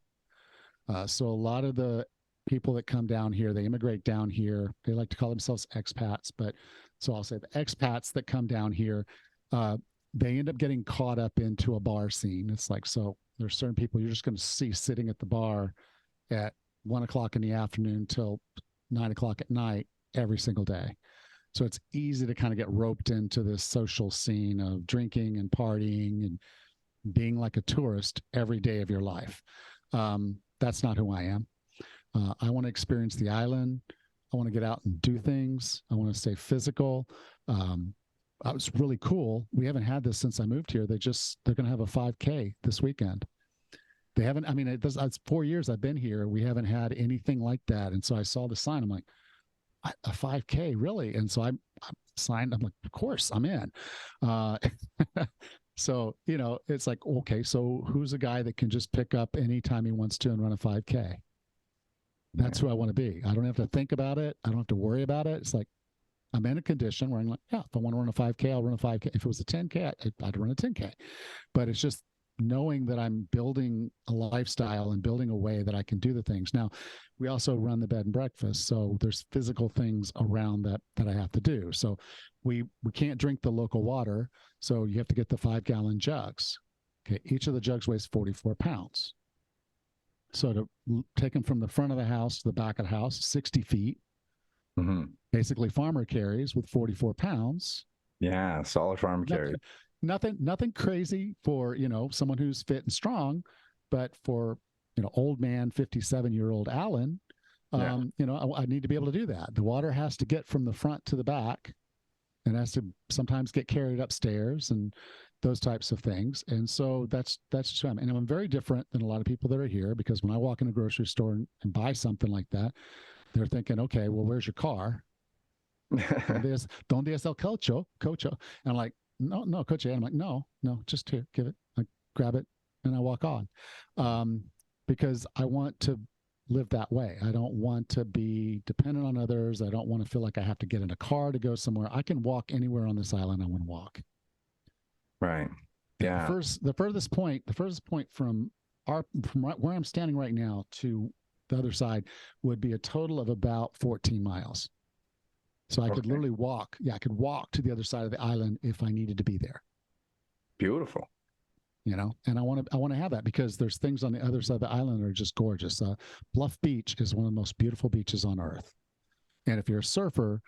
So a lot of the people that come down here, they immigrate down here. They like to call themselves expats, but so I'll say the expats that come down here, they end up getting caught up into a bar scene. It's like, so there's certain people you're just going to see sitting at the bar at 1:00 in the afternoon till 9:00 at night every single day. So it's easy to kind of get roped into this social scene of drinking and partying and being like a tourist every day of your life. That's not who I am. I want to experience the island. I want to get out and do things. I want to stay physical. It was really cool. We haven't had this since I moved here. They're going to have a 5K this weekend. They haven't, it's 4 years I've been here. We haven't had anything like that. And so I saw the sign. I'm like, a 5K, really? And so I signed. I'm like, of course, I'm in. So, it's like, okay, so who's a guy that can just pick up anytime he wants to and run a 5K? That's who I want to be. I don't have to think about it. I don't have to worry about it. It's like, I'm in a condition where I'm like, yeah, if I want to run a 5K, I'll run a 5K. If it was a 10K, I'd run a 10K. But it's just knowing that I'm building a lifestyle and building a way that I can do the things. Now, we also run the bed and breakfast, so there's physical things around that I have to do. So we can't drink the local water, so you have to get the 5-gallon jugs. Okay, each of the jugs weighs 44 pounds. So to take them from the front of the house to the back of the house, 60 feet, basically farmer carries with 44 pounds. Yeah, solid farm Nothing, carry. nothing crazy for, someone who's fit and strong, but for, old man, 57-year-old Allan, Yeah. I need to be able to do that. The water has to get from the front to the back and has to sometimes get carried upstairs and those types of things. And so that's just, and I'm very different than a lot of people that are here, because when I walk in a grocery store and buy something like that, they're thinking, okay, well, where's your car? Donde es el cocho? And I'm like, no, coche. And I'm like, no, just here, give it. I grab it and I walk on, because I want to live that way. I don't want to be dependent on others. I don't want to feel like I have to get in a car to go somewhere. I can walk anywhere on this island I want to walk. Right. Yeah. The furthest point from where I'm standing right now to the other side would be a total of about 14 miles. So I could literally walk. Yeah, I could walk to the other side of the island if I needed to be there. Beautiful. And I want to have that, because there's things on the other side of the island that are just gorgeous. Bluff Beach is one of the most beautiful beaches on earth. And if you're a surfer,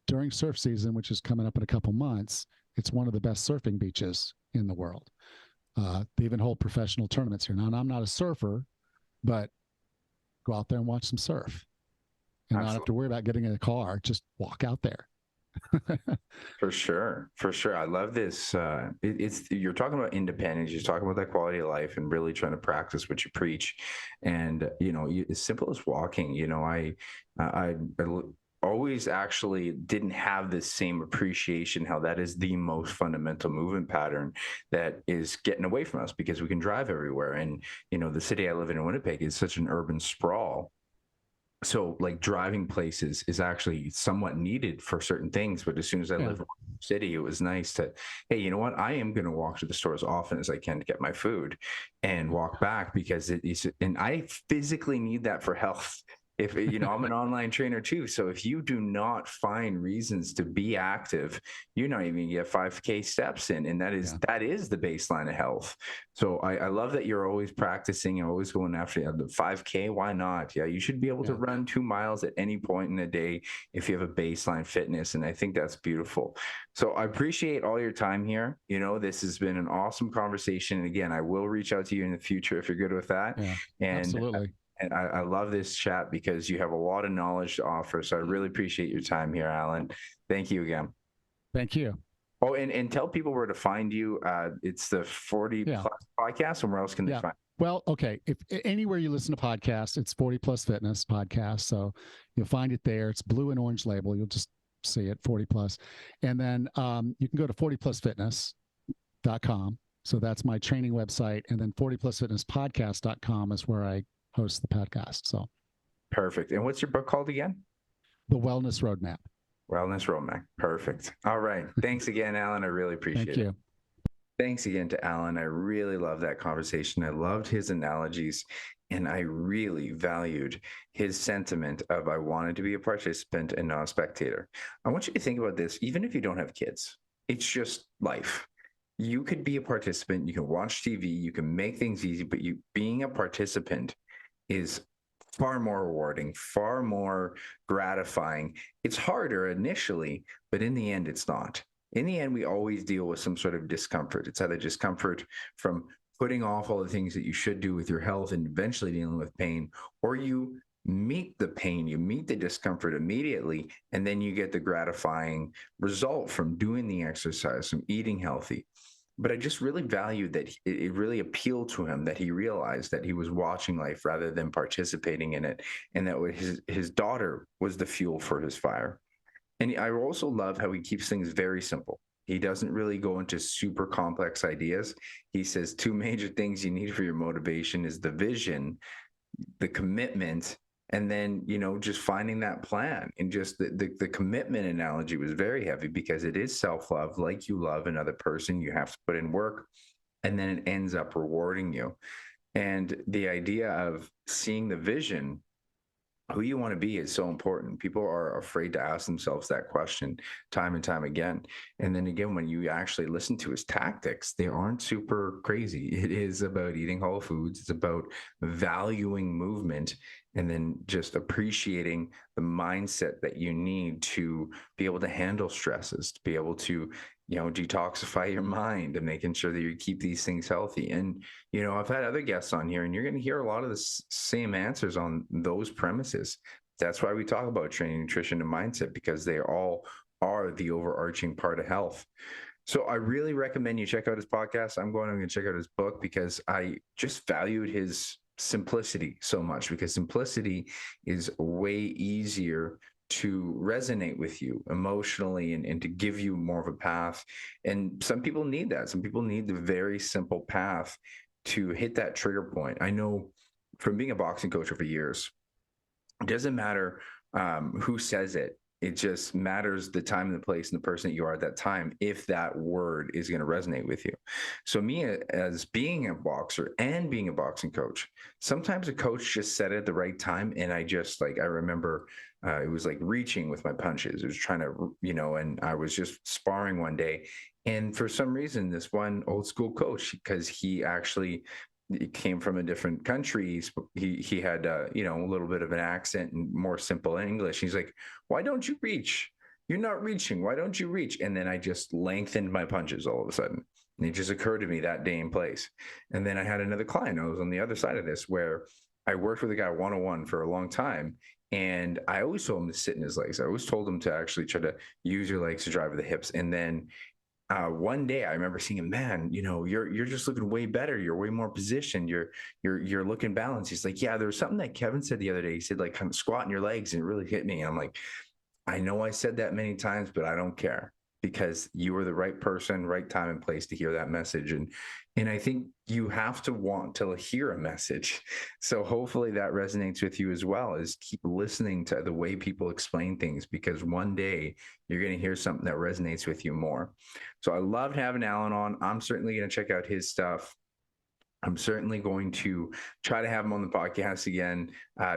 during surf season, which is coming up in a couple months, it's one of the best surfing beaches in the world. They even hold professional tournaments here. Now, I'm not a surfer, but go out there and watch some surf. And not have to worry about getting in a car. Just walk out there. For sure. I love this. You're talking about independence. You're talking about that quality of life and really trying to practice what you preach. And as simple as walking. I always actually didn't have this same appreciation how that is the most fundamental movement pattern that is getting away from us, because we can drive everywhere. And the city I live in Winnipeg is such an urban sprawl. So like driving places is actually somewhat needed for certain things. But as soon as I lived in the city, it was nice to, hey, you know what? I am going to walk to the store as often as I can to get my food and walk back, because it is, and I physically need that for health. If I'm an online trainer too. So if you do not find reasons to be active, you're not even get 5K steps in. And that is the baseline of health. So I love that you're always practicing and always going after the 5K. Why not? Yeah. You should be able to run 2 miles at any point in the day if you have a baseline fitness. And I think that's beautiful. So I appreciate all your time here. This has been an awesome conversation. And again, I will reach out to you in the future if you're good with that. Yeah, and absolutely. And I love this chat because you have a lot of knowledge to offer. So I really appreciate your time here, Allan. Thank you again. Thank you. Oh, and tell people where to find you. It's the 40 Plus podcast, and where else can they find you? Well, okay. If anywhere you listen to podcasts, it's 40 Plus Fitness podcast. So you'll find it there. It's blue and orange label. You'll just see it, 40 Plus. And then you can go to 40plusfitness.com. So that's my training website. And then 40plusfitnesspodcast.com is where I host the podcast. So perfect. And what's your book called again? The Wellness Roadmap. Wellness Roadmap. Perfect. All right. Thanks again, Allan. I really appreciate it. Thank you. Thanks again to Allan. I really love that conversation. I loved his analogies, and I really valued his sentiment of I wanted to be a participant and not a spectator. I want you to think about this. Even if you don't have kids, it's just life. You could be a participant. You can watch TV. You can make things easy, but being a participant is far more rewarding, far more gratifying. It's harder initially, but in the end, it's not. In the end, we always deal with some sort of discomfort. It's either discomfort from putting off all the things that you should do with your health and eventually dealing with pain, or you meet the pain, you meet the discomfort immediately, and then you get the gratifying result from doing the exercise, from eating healthy. But I just really valued that it really appealed to him that he realized that he was watching life rather than participating in it, and that his daughter was the fuel for his fire. And I also love how he keeps things very simple. He doesn't really go into super complex ideas. He says 2 major things you need for your motivation is the vision, the commitment, and then, just finding that plan. And just the commitment analogy was very heavy, because it is self-love. Like you love another person, you have to put in work. and then it ends up rewarding you. And the idea of seeing the vision, who you want to be, is so important. People are afraid to ask themselves that question time and time again. And then again, when you actually listen to his tactics, they aren't super crazy. It is about eating whole foods. It's about valuing movement, and then just appreciating the mindset that you need to be able to handle stresses, to be able to, detoxify your mind, and making sure that you keep these things healthy. And I've had other guests on here, and you're going to hear a lot of the same answers on those premises. That's why we talk about training, nutrition, and mindset, because they all are the overarching part of health. So I really recommend you check out his podcast. I'm going to check out his book, because I just valued his simplicity so much, because simplicity is way easier to resonate with you emotionally, and to give you more of a path. And some people need that. Some people need the very simple path to hit that trigger point. I know from being a boxing coach for years, it doesn't matter who says it. It just matters the time and the place and the person that you are at that time, if that word is going to resonate with you. So me, as being a boxer and being a boxing coach, sometimes a coach just said it at the right time. And I remember it was like reaching with my punches. It was trying to, and I was just sparring one day. And for some reason, this one old school coach, because he actually came from a different country. He had a little bit of an accent and more simple English. He's like, "Why don't you reach? You're not reaching. Why don't you reach?" And then I just lengthened my punches all of a sudden. And it just occurred to me that day in place. And then I had another client. I was on the other side of this, where I worked with a guy one-on-one for a long time. And I always told him to sit in his legs. I always told him to actually try to use your legs to drive the hips. And then one day I remember seeing him, "Man, you're just looking way better. You're way more positioned. You're looking balanced." He's like, "Yeah, there was something that Kevin said the other day. He said, like, kind of squatting your legs, and it really hit me." And I'm like, "I know I said that many times, but I don't care, because you were the right person, right time and place to hear that message." And I think you have to want to hear a message. So hopefully that resonates with you as well, is keep listening to the way people explain things, because one day you're going to hear something that resonates with you more. So I loved having Allan on. I'm certainly going to check out his stuff. I'm certainly going to try to have him on the podcast again,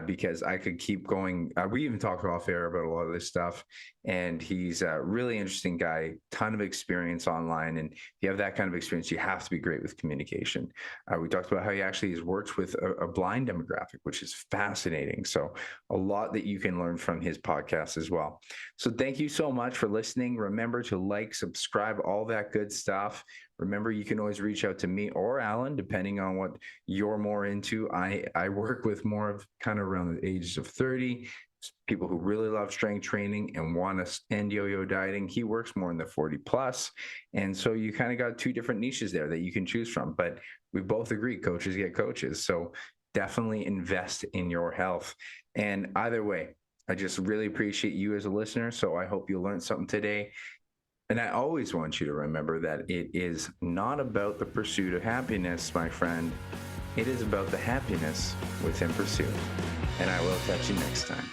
because I could keep going. We even talked off air about a lot of this stuff, and he's a really interesting guy, ton of experience online. And if you have that kind of experience, you have to be great with communication. We talked about how he actually has worked with a blind demographic, which is fascinating. So a lot that you can learn from his podcast as well. So thank you so much for listening. Remember to like, subscribe, all that good stuff. Remember, you can always reach out to me or Allan, depending on what you're more into. I work with more of kind of around the ages of 30, people who really love strength training and want to end yo-yo dieting. He works more in the 40 plus. And so you kind of got two different niches there that you can choose from. But we both agree, coaches get coaches. So definitely invest in your health. And either way, I just really appreciate you as a listener. So I hope you learned something today. And I always want you to remember that it is not about the pursuit of happiness, my friend. It is about the happiness within pursuit. And I will catch you next time.